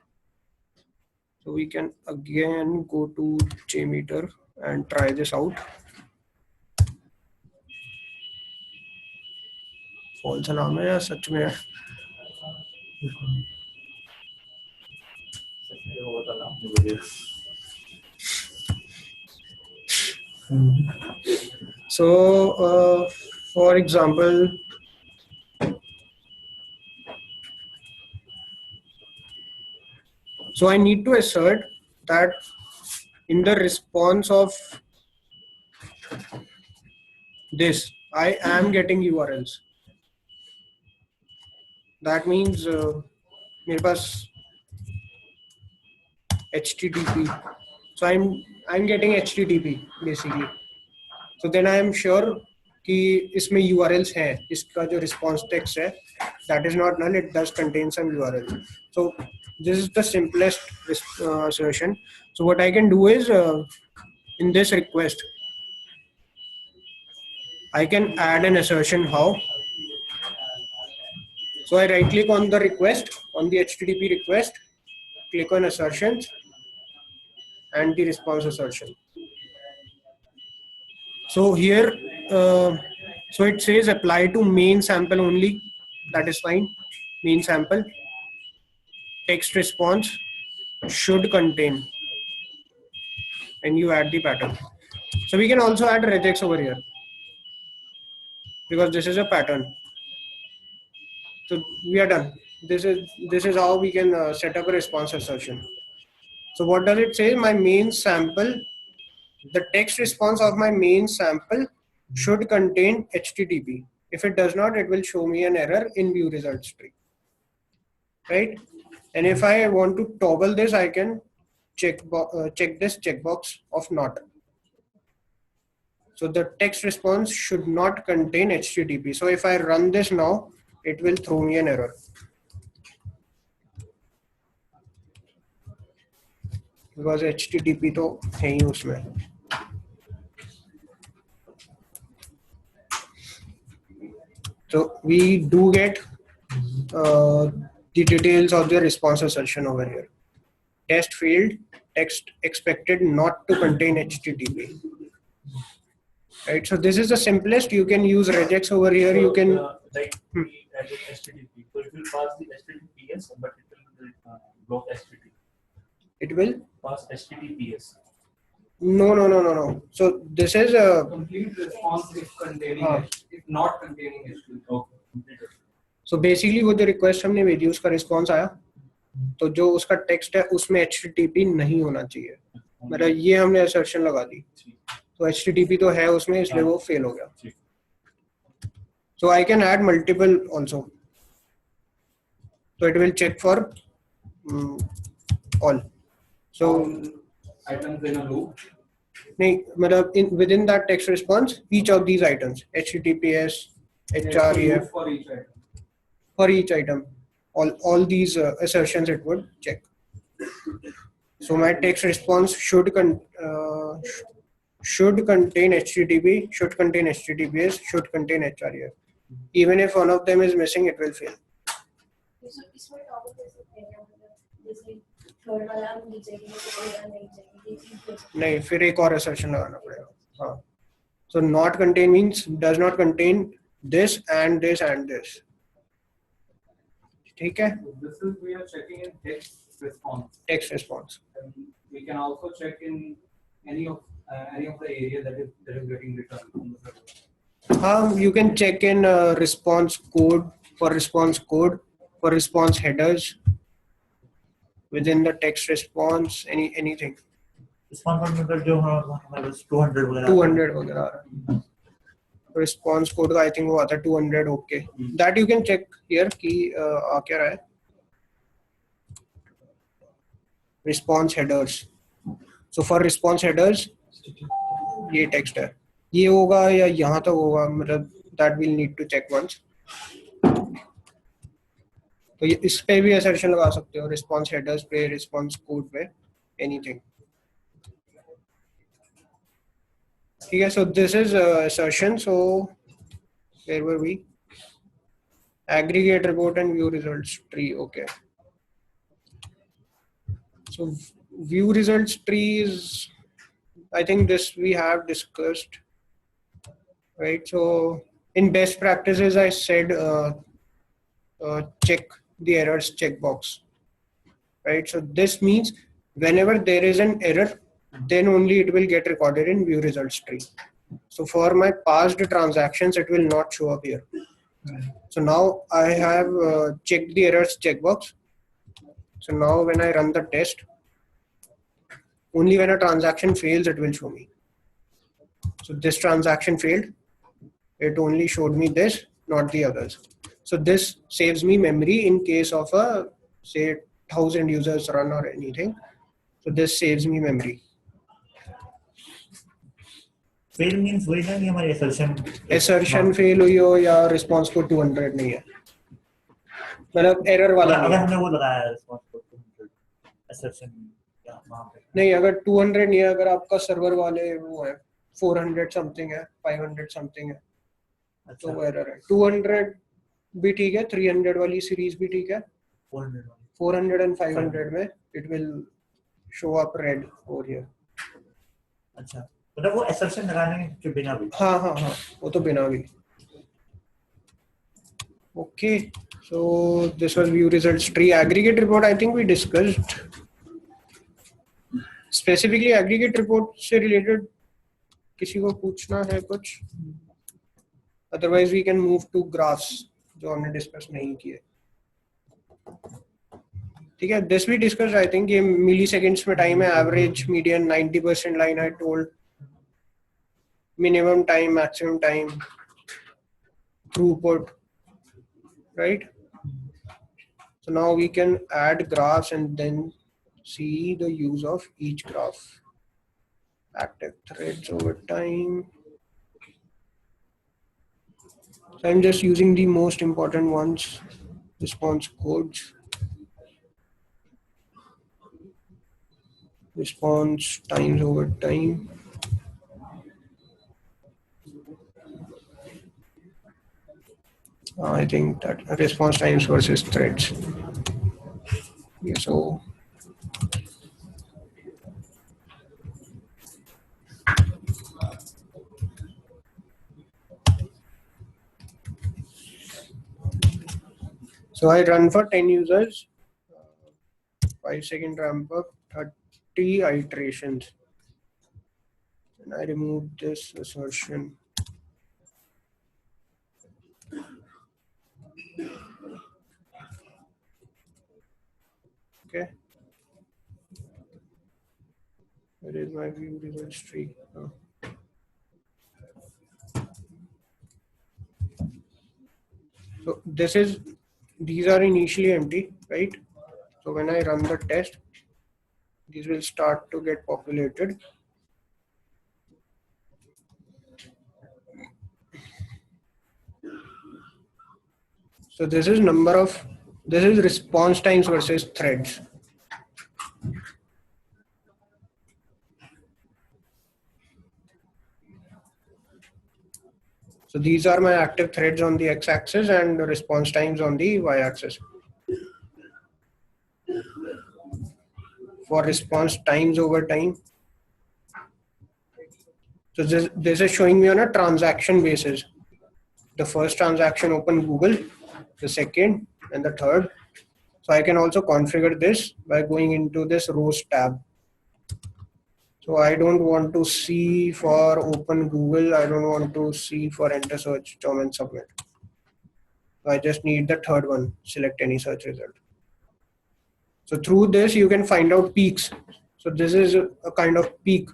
So we can again go to JMeter and try this out. False नाम है या सच में है? वो बता रहा हूँ मुझे। So for example, so I need to assert that in the response of this, I am getting URLs. That means मेरे पास HTTP. So I'm getting HTTP basically. So then I am sure कि इसमें URLs हैं. इसका जो response text है, that is not null. It does contain some URL. So this is the simplest assertion. So what I can do is in this request, I can add an assertion. How? So I right click on the request, on the HTTP request, click on assertions and the response assertion. So here, so it says apply to main sample only. That is fine. Main sample. Text response should contain. And you add the pattern. So we can also add regex over here because this is a pattern. So we are done. This is how we can set up a response assertion. So what does it say? My main sample, the text response of my main sample should contain HTTP. If it does not, it will show me an error in view results tree. Right? And if I want to toggle this, I can check this checkbox of not. So the text response should not contain HTTP. So if I run this now, it will throw me an error. Because HTTP तो है ही उसमें. So we do get the details of the response assertion over here. Test failed, text expected not to contain HTTP. Right, so this is the simplest. You can use regex over here. You can like we added HTTP. So it will pass the HTTPS, but it will block HTTP. It will Pass HTTPS. no. So this is a Complete response if containing if not containing HTTP. Okay. so basically वो जो request हमने भेजी उसका response आया तो जो उसका text है उसमें HTTP नहीं होना चाहिए. मतलब ये हमने assertion लगा दी. तो HTTP तो है उसमें इसलिए वो fail हो गया. So I can add multiple also. So it will check for all. So Items in a loop. नहीं within that text response, each of these items, HTTPS, href, for each item, all these assertions it would check. So my text response should contain HTTP, should contain HTTPS, should contain href. Even if one of them is missing, it will fail. So इसमें toggle कैसे करेंगे मतलब जैसे third वाला हम नहीं चाहिए तो नहीं चाहिए नहीं फिर एक और assertion लगाना पड़ेगा. हाँ. So not contain means does not contain this and this and this. ठीक है? This is we are checking in text response. Text response. And we can also check in any of the area that is getting returned from the server. You can check in response code, for response headers within the text response, anything. Response मतलब जो हमारे 200 वगैरह 200 वगैरह आ रहा है. Response code का I think वो आता है 200. Okay, that you can check here कि आ क्या रहा है. Response headers. So for response headers, ये text है. ये होगा या यहाँ तक होगा मतलब that we'll need to check once. तो इस पे भी assertion लगा सकते हो response headers पे, response code पे, anything. ठीक है, so this is assertion. So where were we? Aggregate report and view results tree. Okay. So view results tree is, I think this we have discussed, right? So in best practices, I said check the errors checkbox, right? So this means whenever there is an error, then only it will get recorded in view results tree. So for my past transactions, it will not show up here. So now I have checked the errors checkbox. So now when I run the test, only when a transaction fails, it will show me. So this transaction failed. It only showed me this, not the others. So this saves me memory in case of a, say, 1,000 users run or anything. So this saves me memory. Fail means वही ना कि हमारी Assertion fail हुई हो या response को 200 नहीं है, मतलब error वाला अगर नहीं है। हमने वो लगाया है response को 200 assertion या वहाँ पे नहीं, अगर 200 नहीं है, अगर आपका सर्वर वाले वो है 400 समथिंग है, 500 समथिंग है, तो वो एरर है। 200 भी ठीक है, 300 वाली सीरीज भी ठीक है, 400 and 500 में it will show up red over here. अच्छा, मतलब वो assertion लगाने के बिना भी? हाँ हाँ हाँ, वो तो बिना भी। Okay, so this was view results tree. Aggregate report I think we discussed. Specifically aggregate report से related किसी को पूछना है कुछ? Otherwise we can move to graphs जो हमने discuss नहीं किए। ठीक है, this we discussed I think ये milliseconds में time है, average, median, 90% line I told, minimum time, maximum time, throughput, right? So now we can add graphs and then see the use of each graph. Active threads over time. So I'm just using the most important ones. Response codes. Response times over time. I think that response times versus threads. Yeah, so I run for 10 users, 5-second ramp up, 30 iterations, and I remove this assertion. Okay. Where is my view results tree? Oh. So these are initially empty, right? So when I run the test, these will start to get populated. So this is response times versus threads. So these are my active threads on the x-axis and response times on the y-axis. For response times over time. So this is showing me on a transaction basis. The first transaction open Google, the second and the third. So I can also configure this by going into this rows tab. So I don't want to see for open Google. I don't want to see for enter search term and submit. So I just need the third one, select any search result. So through this, you can find out peaks. So this is a kind of peak.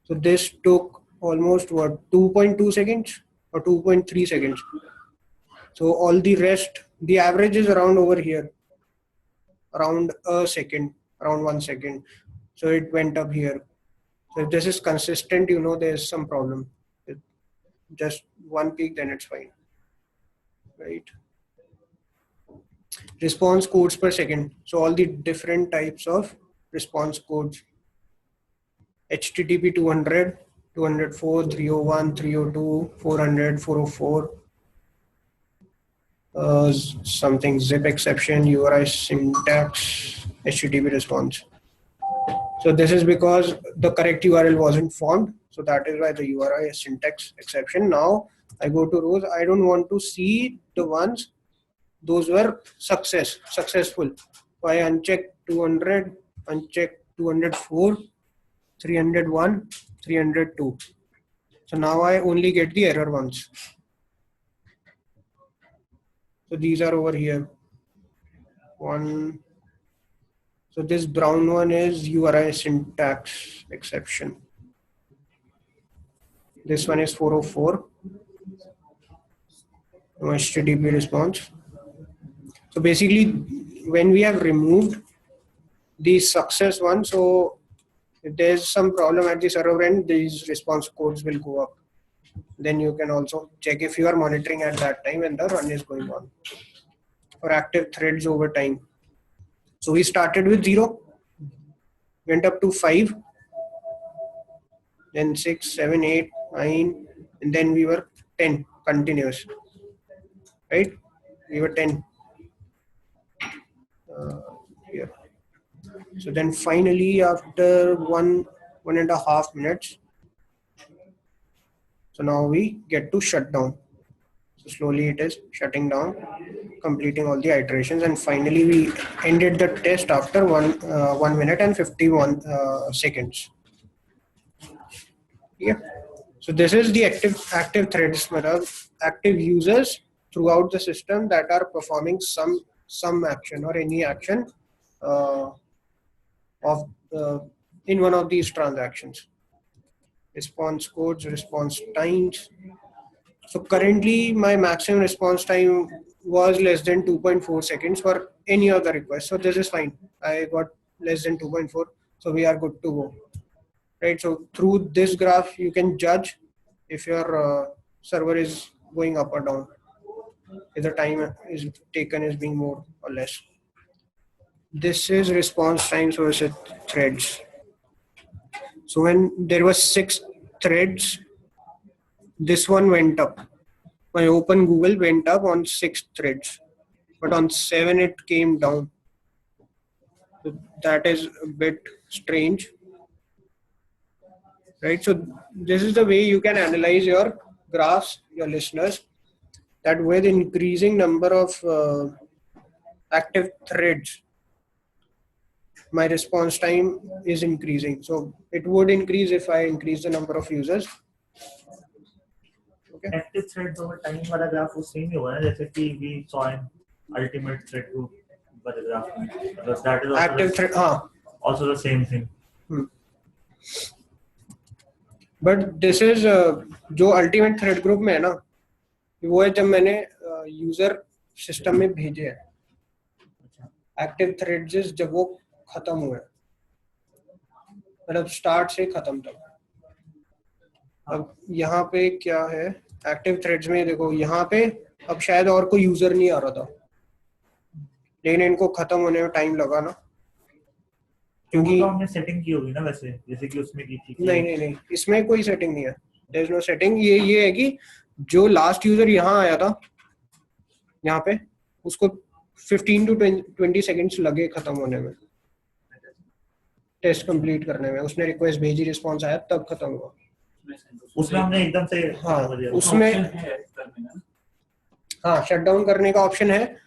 So this took almost what, 2.2 seconds or 2.3 seconds. So all the rest, the average is around over here, around a second, around 1 second. So it went up here. So if this is consistent, you know there's some problem. Just one peak, then it's fine, right? Response codes per second. So all the different types of response codes. HTTP 200, 204, 301, 302, 400, 404. Something zip exception, URI syntax, HTTP response. So this is because the correct URL wasn't formed. So that is why the URI syntax exception. Now I go to rows. I don't want to see the ones those were successful. So I uncheck 200, uncheck 204, 301, 302. So now I only get the error ones. So these are over here. One. So this brown one is URI syntax exception. This one is 404. HTTP response. So basically, when we have removed the success one, so if there's some problem at the server end, these response codes will go up. Then you can also check if you are monitoring at that time when the run is going on. For active threads over time. So we started with 0, went up to 5, then 6, 7, 8, 9, and then we were 10 continuous, right? We were 10 here. So then finally after 1.5 minutes, so now we get to shut down. So slowly it is shutting down, completing all the iterations, and finally we ended the test after 1 minute and 51 seconds. Yeah. So this is the active threads, active users throughout the system that are performing some action or any action in one of these transactions. Response codes, response times. So currently my maximum response time was less than 2.4 seconds for any other request. So this is fine. I got less than 2.4. So we are good to go. Right. So through this graph, you can judge if your server is going up or down, if the time is taken is being more or less. This is response times versus threads. So when there was 6 threads, this one went up. My open Google went up on 6 threads, but on 7 it came down. So that is a bit strange, right? So this is the way you can analyze your graphs, your listeners, that with increasing number of active threads, my response time is increasing. So it would increase if I increase the number of users. Okay. Active threads over time वाला graph वो same ही होगा ना, जैसे कि we saw in ultimate thread group वाले graph में, because that is also Active thread, also the same thing. But this is जो ultimate thread group में है ना, वो है जब मैंने यूजर सिस्टम में भेजे हैं. Active threads जब वो खत्म हुए, मतलब स्टार्ट से खत्म तक. अब यहाँ पे क्या है एक्टिव थ्रेड्स में, देखो यहाँ पे अब शायद और कोई यूजर नहीं आ रहा था, लेकिन इनको खत्म होने में टाइम लगा ना, क्योंकि तो हमने सेटिंग की होगी ना वैसे, जैसे कि उसमें की थी. नहीं, इसमें कोई सेटिंग नहीं है. There is no setting. ये है कि जो लास्ट यूजर यहाँ आया था, यहाँ पे उसको 15 to 20 सेकेंड्स लगे खत्म होने में, टेस्ट कंप्लीट करने में. उसने रिक्वेस्ट भेजी, रिस्पॉन्स आया, तब खत्म हुआ. उसमें हमने एकदम से उसमें शट डाउन करने का ऑप्शन है.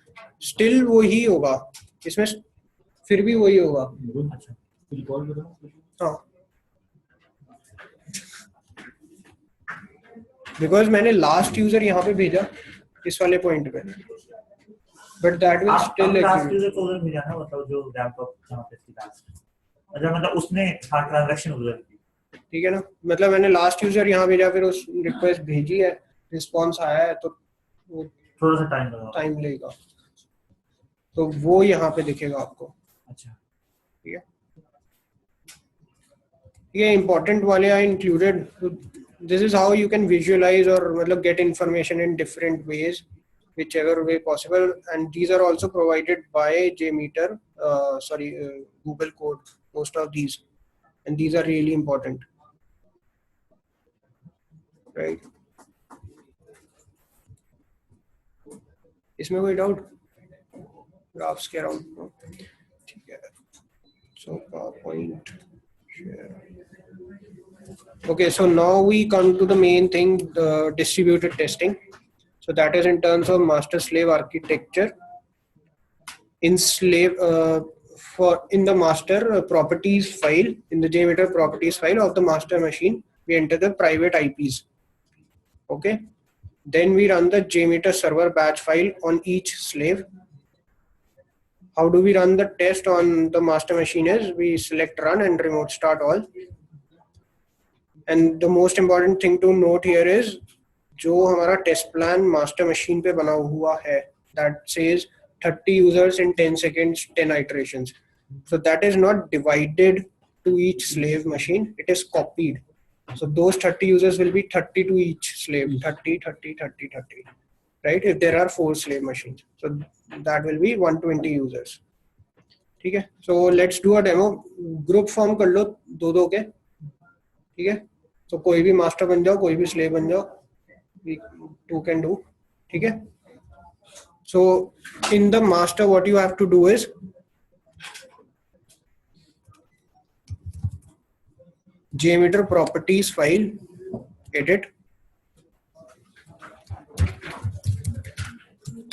स्टिल वो ही होगा इसमें, फिर भी वही होगा. हाँ, बिकॉज मैंने लास्ट यूजर यहाँ पे भेजा इस वाले पॉइंट पे, but that will still last user को उधर भेजा ना, मतलब जो रैंप अप जहाँ पे थी लास्ट, अच्छा मतलब उसने ट्रांजैक्शन उधर, ठीक है ना. मतलब मैंने लास्ट यूजर यहाँ भेजा, फिर उस रिक्वेस्ट भेजी है, रिस्पॉन्स आया है, तो वो थोड़ा सा टाइम लेगा. तो वो यहाँ पे दिखेगा आपको. अच्छा, ठीक है. ये इम्पोर्टेंट वाले are included. This is how you can visualize or मतलब get information in different ways, whichever way possible. And these are also provided by JMeter, Google Code, most of these, and these are really important. right? इसमें कोई doubt graphs के around? ठीक है, so PowerPoint share. Okay, so now we come to the main thing, the distributed testing. So that is in terms of master slave architecture. In in the master properties file, in the JMeter properties file of the master machine, we enter the private IPs. Okay, then we run the JMeter server batch file on each slave. How do we run the test on the master machine is we select run and remote start all. And the most important thing to note here is जो हमारा test plan master machine पे बना हुआ है, that says 30 users in 10 seconds, 10 iterations. So that is not divided to each slave machine, it is copied. So those 30 users will be 30 to each slave, 30, 30, 30, 30, right? If there are 4 slave machines. So that will be 120 users. ठीक है, so let's do a demo. Group form कर लो दो के, ठीक है? So कोई भी master बन जाओ, कोई भी slave बन जाओ, we two can do, ठीक है? So in the master, what you have to do is JMeter properties file, edit,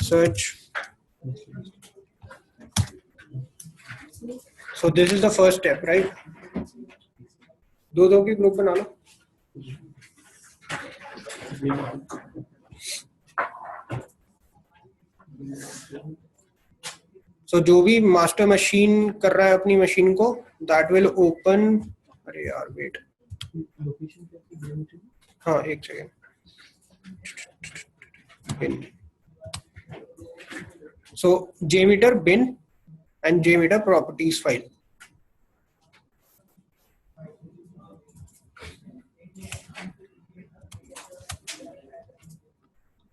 search. So this is the first step, right? दो की group बना लो. So जो भी master machine कर रहा है अपनी machine को, that will open. अरे यार wait. हाँ एक second. Bin. So JMeter bin and JMeter properties file.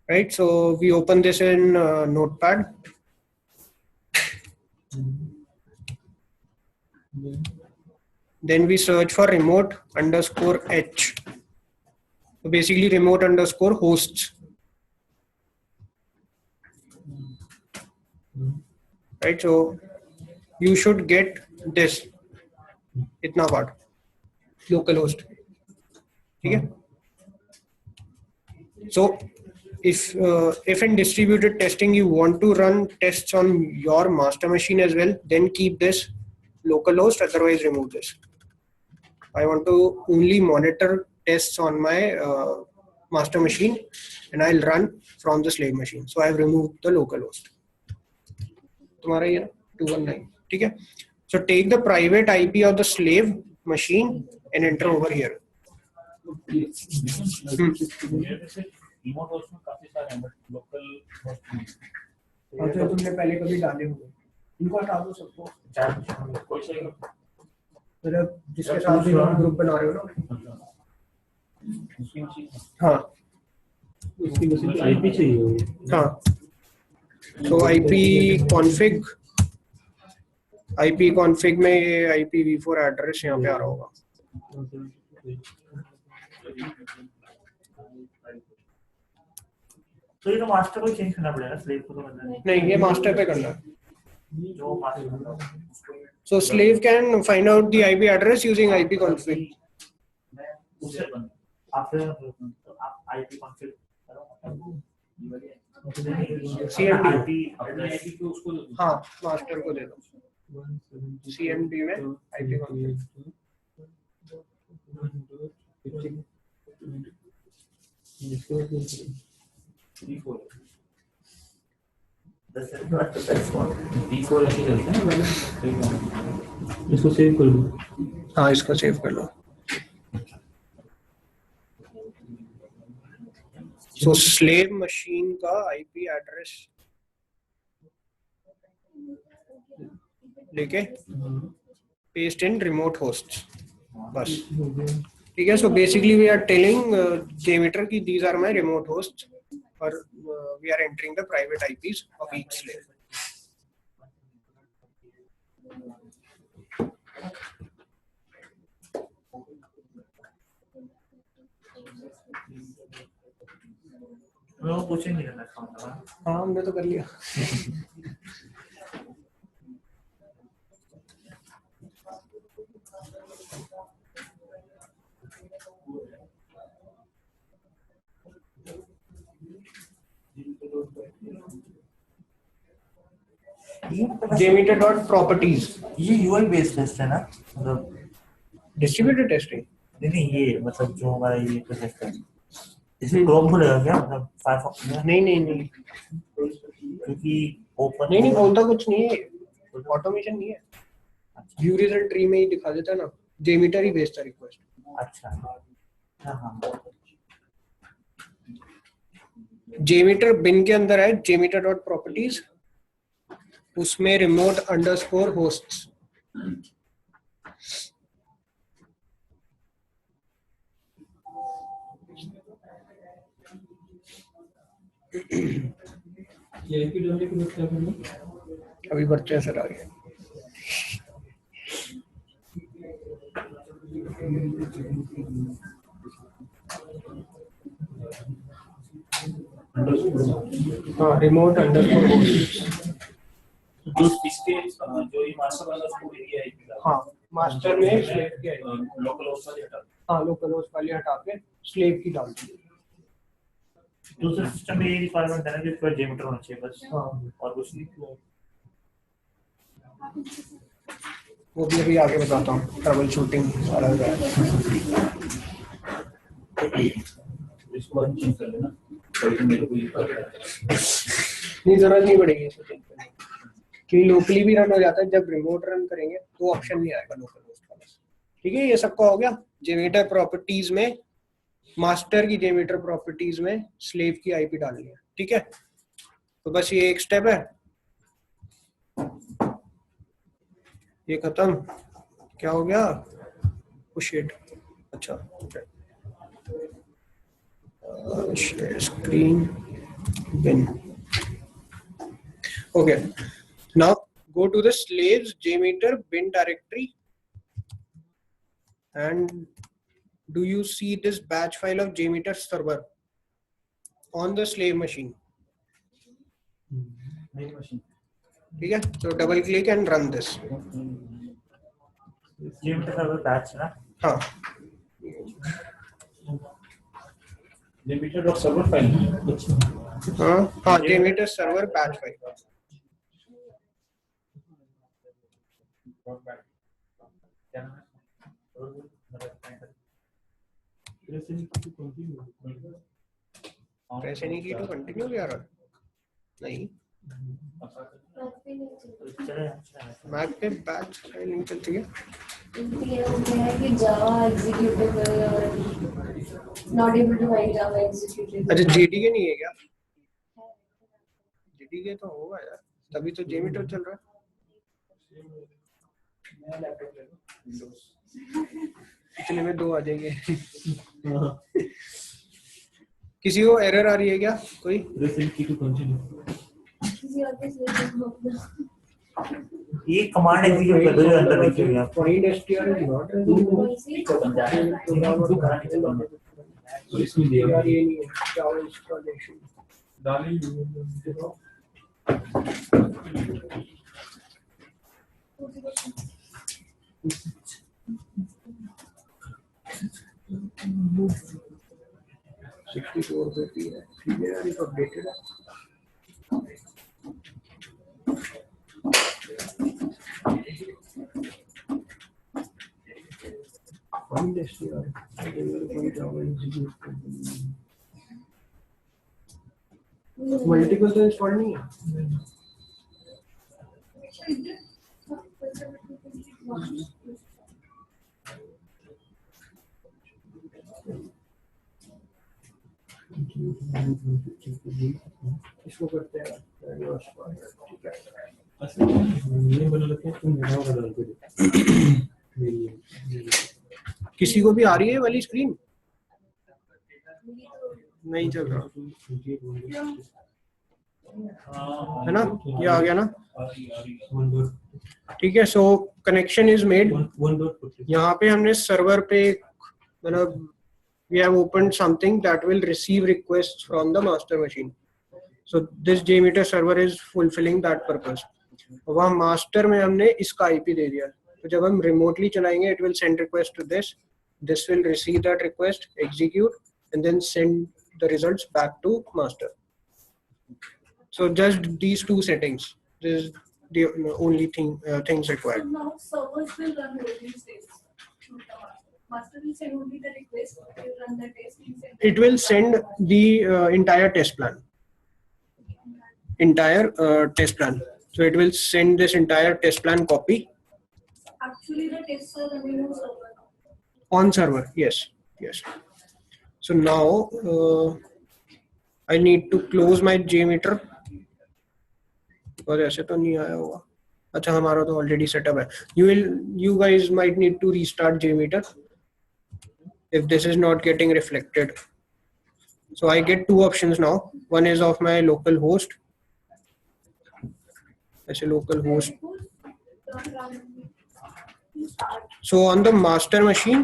Right, so we open this in Notepad. Then we search for remote underscore h. So basically remote underscore hosts. Right, so you should get this. इतना part. Localhost. ठीक है? So if in distributed testing you want to run tests on your master machine as well, then keep this localhost, otherwise remove this. I want to only monitor tests on my master machine and I'll run from the slave machine. So I've removed the localhost. तुम्हारा ये 219, ठीक है? So take the private IP of the slave machine and enter over here. Remote host में काफी सारे हैं but local host में अच्छा तुमने पहले कभी डाले होंगे, इनको हटा दो सबको. कोई सही मतलब जिसके साथ भी आप ग्रुप बना रहे हो ना. हाँ उसकी वजह से आईपी चाहिए. हाँ, so IP config में ये IPv4 एड्रेस यहाँ पे आ रहा होगा. तो ये तो मास्टर को चेंज करना पड़ेगा, स्लेव को तो करना नहीं, ये मास्टर पे करना है. जो master So slave can find out the IP address using IP config. उससे बन आपसे आप आईपी कॉन्फ़िग करो CMD. आईपी को उसको हाँ मास्टर को दे दो. CMD में IP config. B4 ऐसे चलता है. इसको सेव कर लो. हाँ इसको सेव कर लो. So slave machine का IP address लेके paste in remote hosts. बस ठीक है. So basically we are telling JMeter कि these are my remote hosts और we are entering the private IPs of each slave. मैं वो क्वेश्चन नहीं करना चाहता था। हाँ हमने तो कर लिया। JMeter डॉट प्रॉपर्टीज, ये यूआई बेस्ड टेस्ट है ना, मतलब डिस्ट्रीब्यूटेड टेस्टिंग। नहीं ये मतलब जो हमारा ये टेस्ट है, इसे क्रोम खुलेगा क्या, मतलब फायरफॉक्स में? नहीं क्योंकि ओपन नहीं बोलता कुछ नहीं है, ऑटोमेशन नहीं है। व्यू रिजल्ट ट्री में ही दिखा देता ना, JMeter ही भेजता रिक्वेस्ट। अच्छा हाँ JMeter बिन के अंदर है JMeter डॉट प्रॉपर्टीज, उसमें रिमोट अंडरस्कोर होस्ट्स। ये IP डालने के बाद क्या करना? अभी बच्चे सर आ गए। हाँ रिमोट अंडरस्कोर होस्ट्स। जो इसके जो ये मास्टर वाला उसको एरिया है, हाँ मास्टर में स्लेव की आएगी। लोकल होस्ट वाली हटा हाँ लोकल होस्ट वाली हटा के स्लेव की डाल दी। दूसरे सिस्टम में ये रिक्वायरमेंट है ना कि इसका JMeter होना चाहिए बस, हाँ और कुछ नहीं। वो भी अभी आगे बताता हूँ, ट्रबल शूटिंग सारा है। इसको चेंज कर लेना, तो मेरे को ये पता है। नहीं जरूरत नहीं पड़ेगी इसको चेंज करने की, क्योंकि लोकली भी रन हो जाता है। जब रिमोट रन करेंगे तो ऑप्शन नहीं आएगा लोकल होस्ट वाला। ठीक है, ये सबका हो गया। JMeter प्रॉपर्टीज में मास्टर की JMeter प्रॉपर्टीज में स्लेव की IP डालनी है। ठीक है, तो बस ये एक स्टेप है, ये खत्म। क्या हो गया? शिट, अच्छा शेयर स्क्रीन बिन। Okay, now go to the slaves JMeter bin directory and do you see this batch file of JMeter server on the slave machine? मेरी मशीन। ठीक है, so double click and run this. JMeter server batch ना, हाँ JMeter dot server file. हाँ JMeter server batch file। पैसे नहीं की तो कंटिन्यू क्या रहा? नहीं, मैक पे बैच फाइल नहीं चलती है। कि जावा एग्जीक्यूटेबल और not able to find Java executable. अच्छा JDK नहीं है क्या? JDK तो होगा यार, तभी तो JMeter चल रहा है। पिछले में 2 आ जाएंगे। किसी को एरर आ रही है क्या? कोई किसी और के लिए ये कमांड एग्जीक्यूट कर दो जो अंदर लिखी हुई है। Find str is not तो इसमें दिया यार, ये नहीं है Java installation। डाली। ₹64 है। ठीक है यार, ये तो अपडेटेड है। Find str, Java execute। Multiple तो इंस्टॉल नहीं है। इसको करते हैं। ठीक है, ये बना लेते हैं, तुम मेरा बदल दो। किसी को भी आ रही है वाली स्क्रीन? नहीं चल रहा है ना, ये आ गया ना। ठीक है, सो कनेक्शन इज मेड। यहाँ पे हमने सर्वर पे मतलब we have opened something that will receive requests from the master machine. So this JMeter server is fulfilling that purpose. वहाँ master में हमने इसका IP दे दिया, तो जब हम remotely चलाएंगे, it will send request to this. This will receive that request, execute, and then send the results back to master. So just these two settings. This is the only things required. So now servers will run these days. Master will send only the request, will run the test. It will send the entire test plan. So it will send this entire test plan copy. Actually, the tests are running on server now. On server, yes. So now I need to close my JMeter. और ऐसे तो नहीं आया होगा. अच्छा हमारा तो already setup है. You guys might need to restart JMeter if this is not getting reflected. So I get two options now. One is of my local host. As a local host. So on the master machine,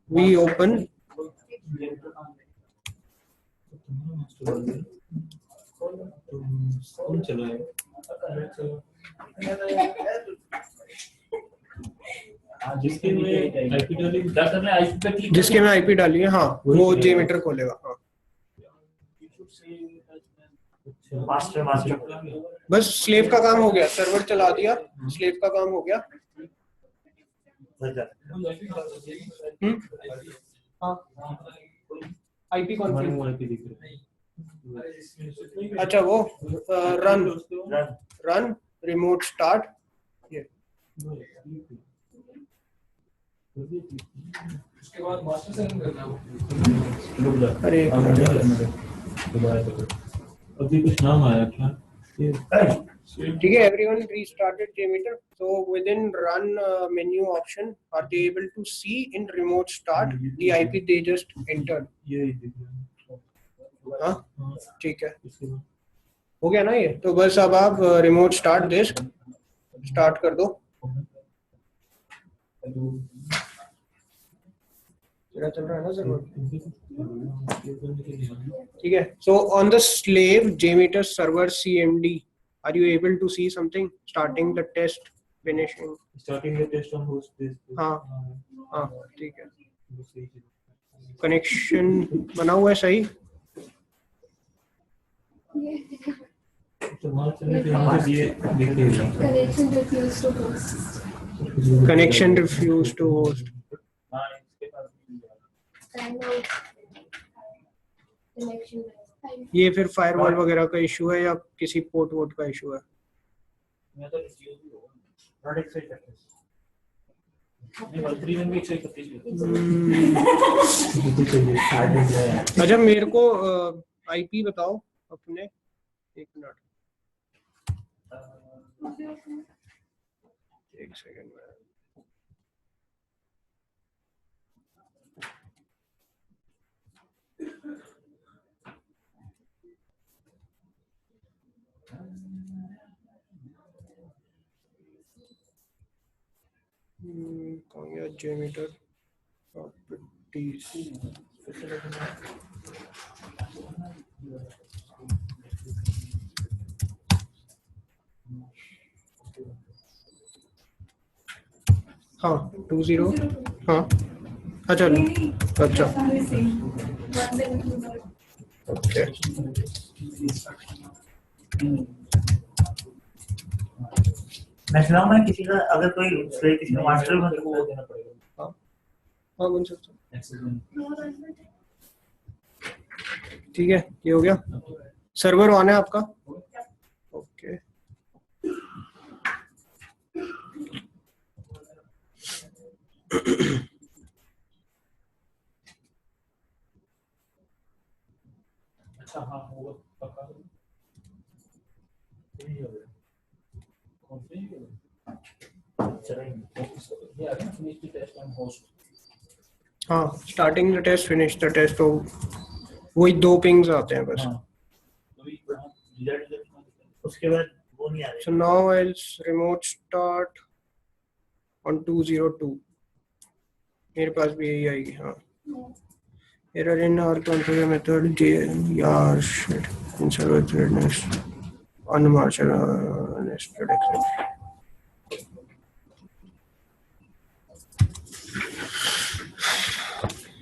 we open. कौन चला है? जिसके में IP डाली क्या करना है? IP पे क्लिक जिसके में आईपी डाली है, हाँ वो JMeter खोलेगा. हाँ मास्टर बस स्लेव का काम हो गया, सर्वर चला दिया, स्लेव का काम हो गया. हाँ आईपी कॉन्फ़िगर. अच्छा वो रन रिमोट स्टार्ट. उसके बाद मास्टर सेटिंग करना है. अरे अभी कुछ नाम आया क्या? ठीक है. Everyone restarted JMeter. So within run menu option, are they able to see in remote start the IP they just entered? ये दिख रहा है. हाँ ठीक है, हो गया ना ये. तो बस अब आप रिमोट स्टार्ट दिस स्टार्ट कर दो. तेरा चल रहा है ना सर्वर? ठीक है. So on the slave JMeter server CMD, are you able to see something starting the test, finishing? Starting the test on host this. हाँ ठीक है. कनेक्शन बना हुआ है सही? तो मान चले कि यहाँ से ये देखिए Connection refused to host. ये फिर फायरवॉल वगैरह का इशू है या किसी पोर्ट वोट का इशू है? मैं तो प्रोडक्ट से करते हैं. नहीं बल्कि में भी 131. अच्छा मेरे को आईपी बताओ अपने. एक मिनट, एक सेकंड में. कौन गया? JMeter properties. हाँ 20. हाँ अच्छा अच्छा ओके. मैं सुना हूं किसी का अगर कोई किसी का मास्टर में वो देना पड़ेगा. हाँ बन सकता. ठीक है, ये हो गया. सर्वर ऑन है आपका? ओके. अच्छा हाँ होगा पक्का. हाँ starting the test finish the test, तो वही दो पिंग्स आते हैं बस. उसके बाद वो नहीं आ रहा. So now I'll remote start on 202. मेरे पास भी यही आएगी हाँ. Error in our configure method, yeah, shit. Insert threadness, unmatched nested exception.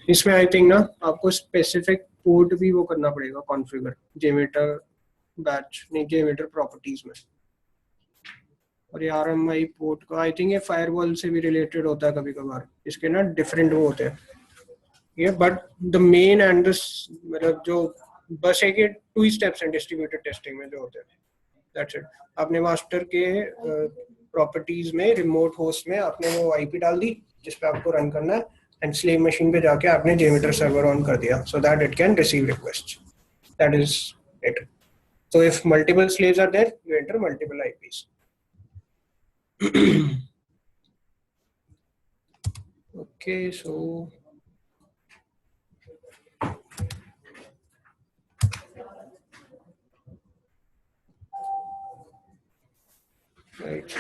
इसमें आई थिंक ना आपको स्पेसिफिक पोर्ट भी वो करना पड़ेगा कॉन्फ़िगर JMeter बैच नहीं JMeter प्रॉपर्टीज में. और ये RMI पोर्ट का आई थिंक ये फायरवॉल से भी रिलेटेड होता है कभी कभार. इसके ना डिफरेंट वो होते हैं ये. बट द मेन एंड मतलब जो बस एक 2 स्टेप्स हैं डिस्ट्रीब्यूटेड टेस्टिंग में जो होते हैं. That's it. आपने मास्टर के प्रॉपर्टीज में रिमोट होस्ट में आपने वो आईपी डाल दी जिस पे आपको रन करना है एंड स्लेव मशीन पे जाके आपने JMeter सर्वर ऑन कर दिया so that it can receive request. That is it. So if multiple slaves are there you enter multiple IPs. Okay, so right.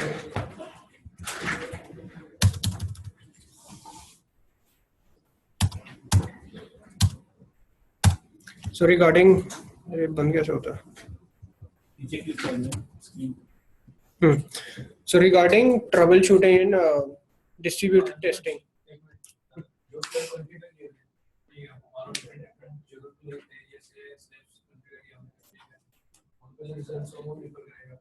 So regarding ये बंद कैसे होता है? नीचे क्लिक करना है screen. So regarding troubleshooting in distributed testing. जो कर कॉन्फ़िगर किया है ये हमारा डिफरेंट जगह पे लेते हैं जैसे स्टेप्स कॉन्फ़िगर किया हमने. उनको जो रिजल्ट्स वो निकल करेगा.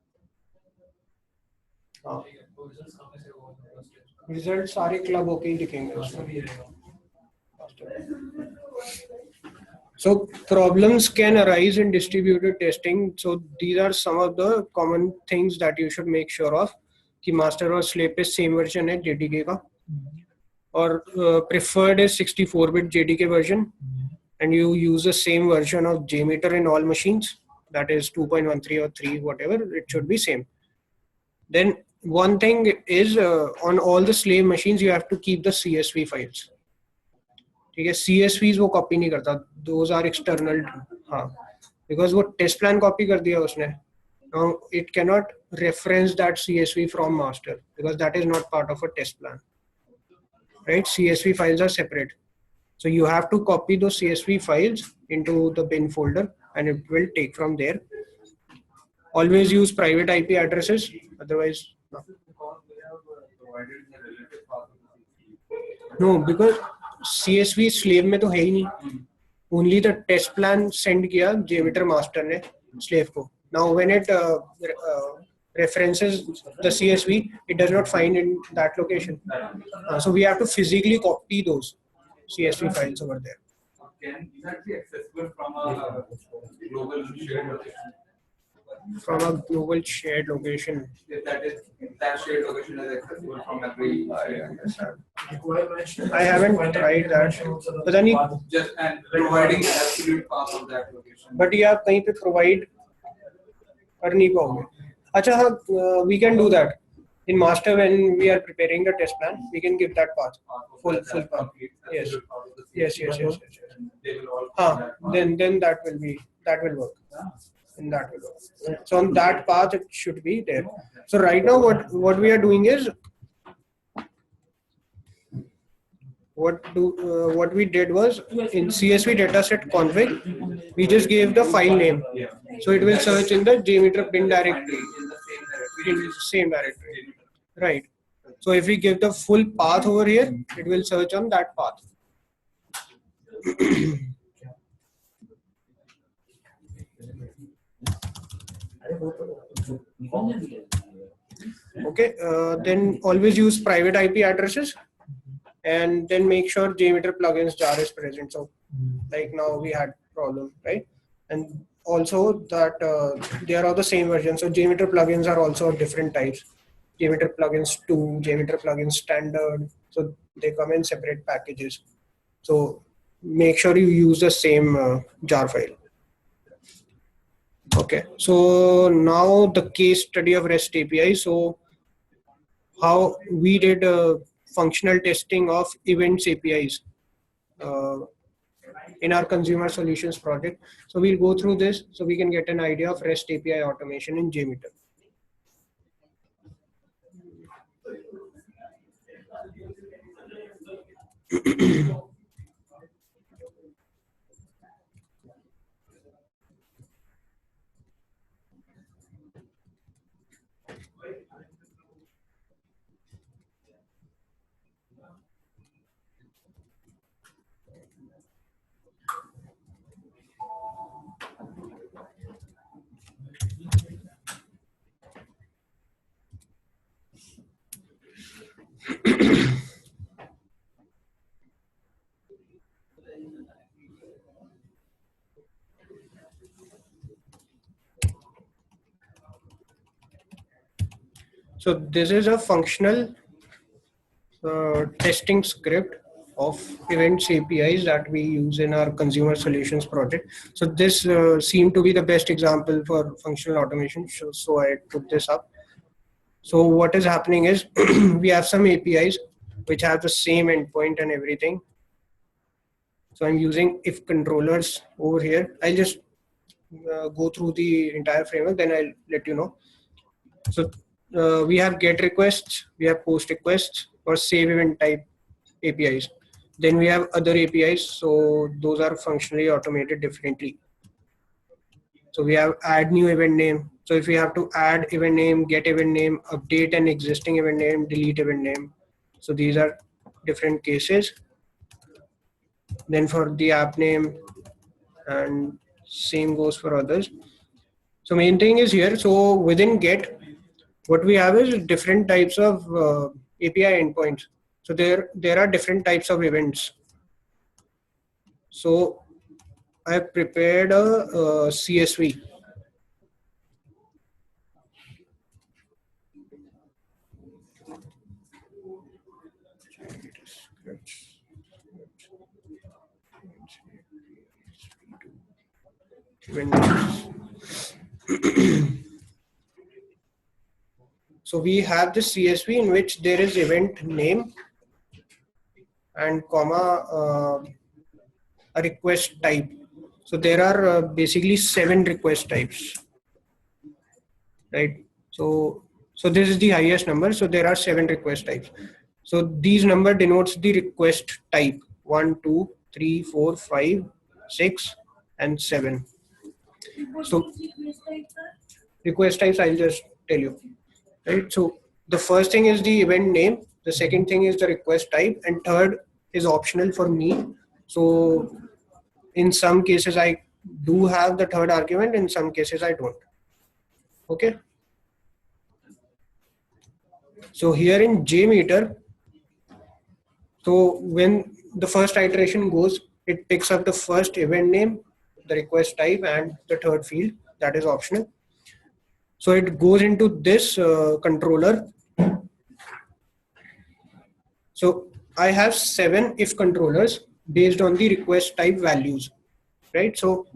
हाँ. तो रिजल्ट्स कहां से होगा स्टेप्स. रिजल्ट सारे क्लब होके ही दिखेंगे उसमें. भी रहेगा. So problems can arise in distributed testing. So these are some of the common things that you should make sure of कि master और slave पे same version है JDK का और preferred is 64-bit JDK version and you use the same version of JMeter in all machines, that is 2.13 or 3 whatever, it should be same. Then one thing is on all the slave machines you have to keep the CSV files. ठीक है. CSVs वो copy नहीं करता. Those are external. हाँ. Because वो test plan copy कर दिया उसने. Now it cannot reference that CSV from master because that is not part of a test plan. Right? CSV files are separate. So you have to copy those CSV files into the bin folder and it will take from there. Always use private IP addresses. Otherwise, no, because CSV slave में तो है ही नहीं. Only the test plan send किया JMeter master ने slave को. Now when it references the CSV, it does not find in that location. So we have to physically copy those CSV files over there. Can that be accessible from a global shared location? From a global shared location. If that shared location is accessible from every. I understand. I haven't tried that. But then Just and providing an absolute path of that location. but ये आप कहीं पे provide कर नहीं पाओगे. अच्छा हाँ, we can do that. In master when we are preparing the test plan, we can give that path. Full path. Yes. Yes. They will all. Ah, then that will work. And that will work. So on that path it should be there. So right now what we are doing is what we did was in CSV dataset config we just gave the file name. So it will search in the JMeter bin directory. In the same directory. Right. So if we give the full path over here, it will search on that path. Okay. Then always use private IP addresses, and then make sure JMeter plugins jar is present. So like now we had problem, right? And also that they are all the same version. So JMeter plugins are also different types. JMeter plugins 2, JMeter plugins standard. So they come in separate packages. So make sure you use the same jar file. Okay. So now the case study of REST API. So how we did functional testing of events APIs in our consumer solutions project. So we'll go through this so we can get an idea of REST API automation in JMeter. So this is a functional testing script of events APIs that we use in our consumer solutions project. So this seemed to be the best example for functional automation. So I put this up. So what is happening is we have some APIs which have the same endpoint and everything. So I'm using if controllers over here. I'll just go through the entire framework, then I'll let you know. So we have get requests, we have post requests or save event type APIs. Then we have other APIs. So those are functionally automated differently. So we have add new event name. So if we have to add event name, get event name, update an existing event name, delete event name. So these are different cases. Then for the app name, and same goes for others. So main thing is here. So within get, what we have is different types of API endpoints. So there are different types of events. So I have prepared a CSV. So we have the CSV in which there is event name and comma a request type. So there are basically 7 request types, right? So this is the highest number. So there are 7 request types. So these number denotes the request type 1, 2, 3, 4, 5, 6, and 7. So request types I'll just tell you, right? So the first thing is the event name, the second thing is the request type, and third is optional for me. So in some cases I do have the third argument, in some cases I don't. Okay. So here in JMeter, so when the first iteration goes, it picks up the first event name, the request type, and the third field that is optional. So it goes into this controller. So I have 7 if controllers based on the request type values, right? So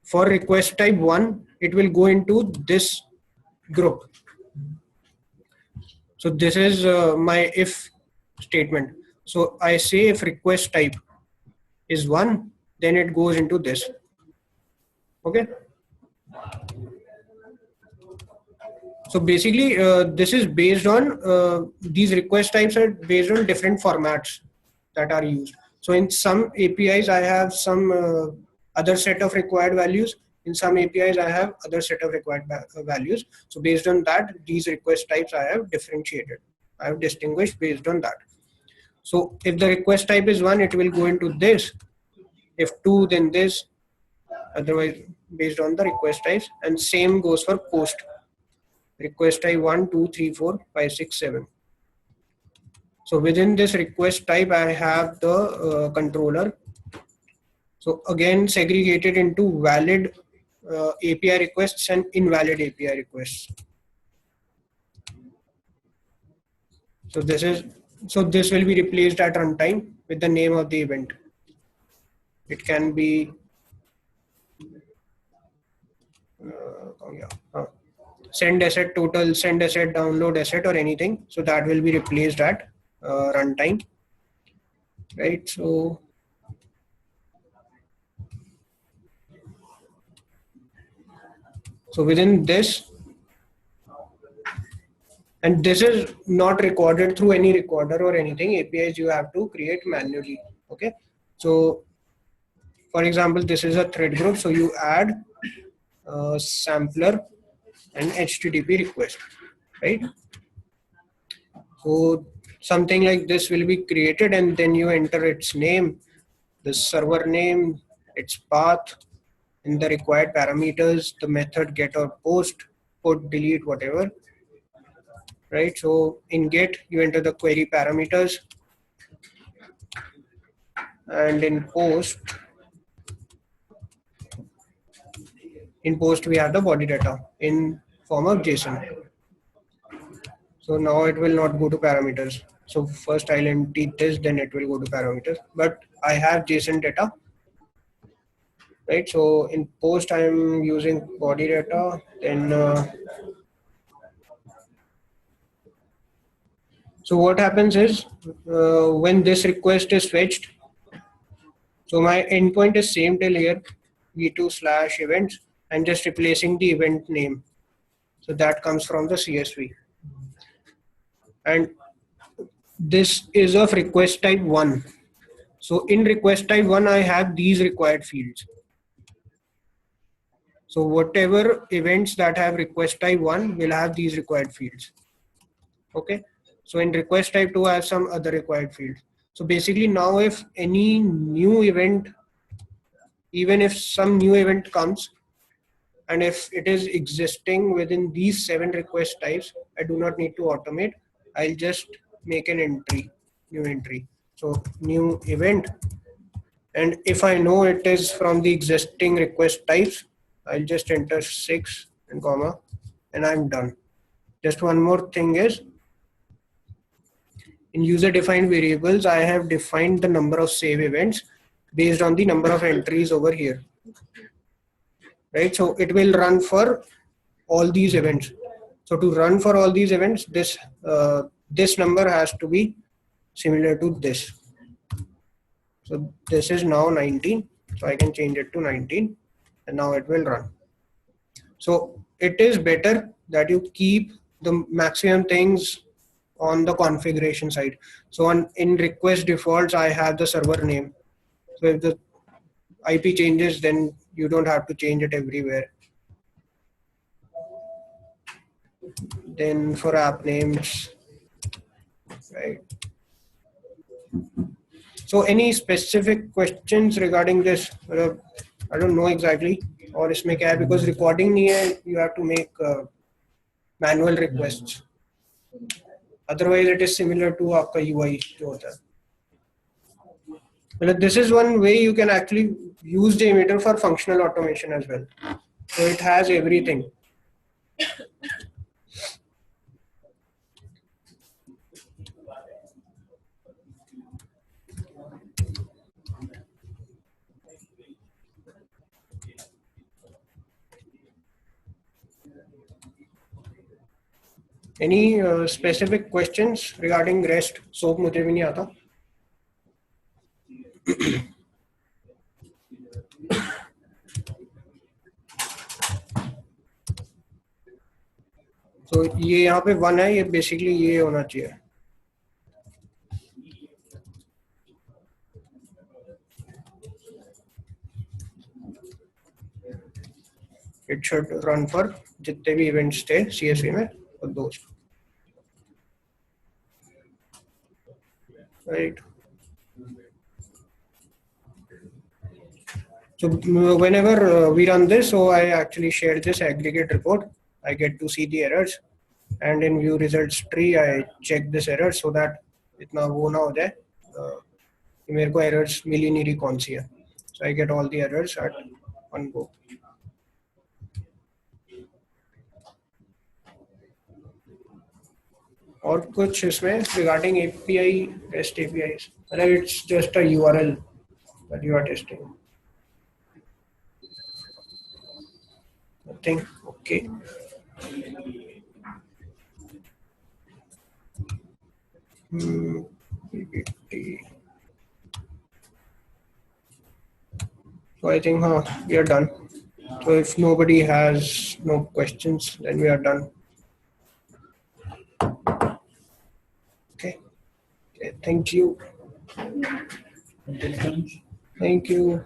for request type 1, it will go into this group. So this is my if statement. So I say if request type is 1, then it goes into this. Okay. So basically, this is based on these request types are based on different formats that are used. So in some APIs, I have some other set of required values. In some APIs, I have other set of required values. So based on that, these request types I have differentiated. I have distinguished based on that. So if the request type is 1, it will go into this. If 2, then this. Otherwise, based on the request types, and same goes for post. Request type 1, 2, 3, 4, 5, 6, 7. So within this request type, I have the controller. So again, segregated into valid API requests and invalid API requests. So this will be replaced at runtime with the name of the event. It can be send asset total, send asset download asset, or anything. So that will be replaced at runtime, right? So within this, And this is not recorded through any recorder or anything. APIs you have to create manually. Okay. So for example, this is a thread group. So you add a sampler and HTTP request, right? So something like this will be created, and then you enter its name, the server name, its path, and the required parameters, the method get or post, put, delete, whatever, right? So in get, you enter the query parameters, and in post we have the body data in form of JSON. So now it will not go to parameters. So first I'll empty this, then it will go to parameters, but I have JSON data, right? So in post I'm using body data, then so what happens is when this request is fetched, so my endpoint is same till here, v2/events. I'm just replacing the event name. So that comes from the CSV. And this is of request type 1. So in request type 1, I have these required fields. So whatever events that have request type 1 will have these required fields. Okay. So in request type 2, I have some other required fields. So basically now if any new event, even if some new event comes, and if it is existing within these 7 request types, I do not need to automate. I'll just make an entry, new entry. So new event. And if I know it is from the existing request types, I'll just enter 6 and comma, and I'm done. Just one more thing is, in user defined variables, I have defined the number of save events based on the number of entries over here. Right, so it will run for all these events. So to run for all these events, this number has to be similar to this. So this is now 19, so I can change it to 19, and now it will run. So it is better that you keep the maximum things on the configuration side. So in request defaults, I have the server name. So if the IP changes, then you don't have to change it everywhere. Then for app names, right? So any specific questions regarding this? I don't know exactly, और इसमें क्या है, because recording नहीं है, you have to make manual requests. Otherwise, it is similar to आपका UI जो होता है. But this is one way you can actually use JMeter for functional automation as well. So it has everything. Any specific questions regarding REST? SOAP मुझे भी नहीं आता. तो ये यहाँ पे 1 है, ये बेसिकली ये होना चाहिए. It should run for जितने भी events थे CSV में और those. Right. So whenever we run this, so I actually share this aggregate report. I get to see the errors, and in view results tree, I check this error so that इतना वो ना हो जाए कि मेरे को errors मिली नहीं रही कौन सी है. So I get all the errors at one go. और कुछ इसमें regarding API REST APIs, whether it's just a URL that you are testing. Nothing. Okay. PPT. So I think we are done. So if nobody has no questions, then we are done. Okay. Okay, thank you. Until lunch. Thank you.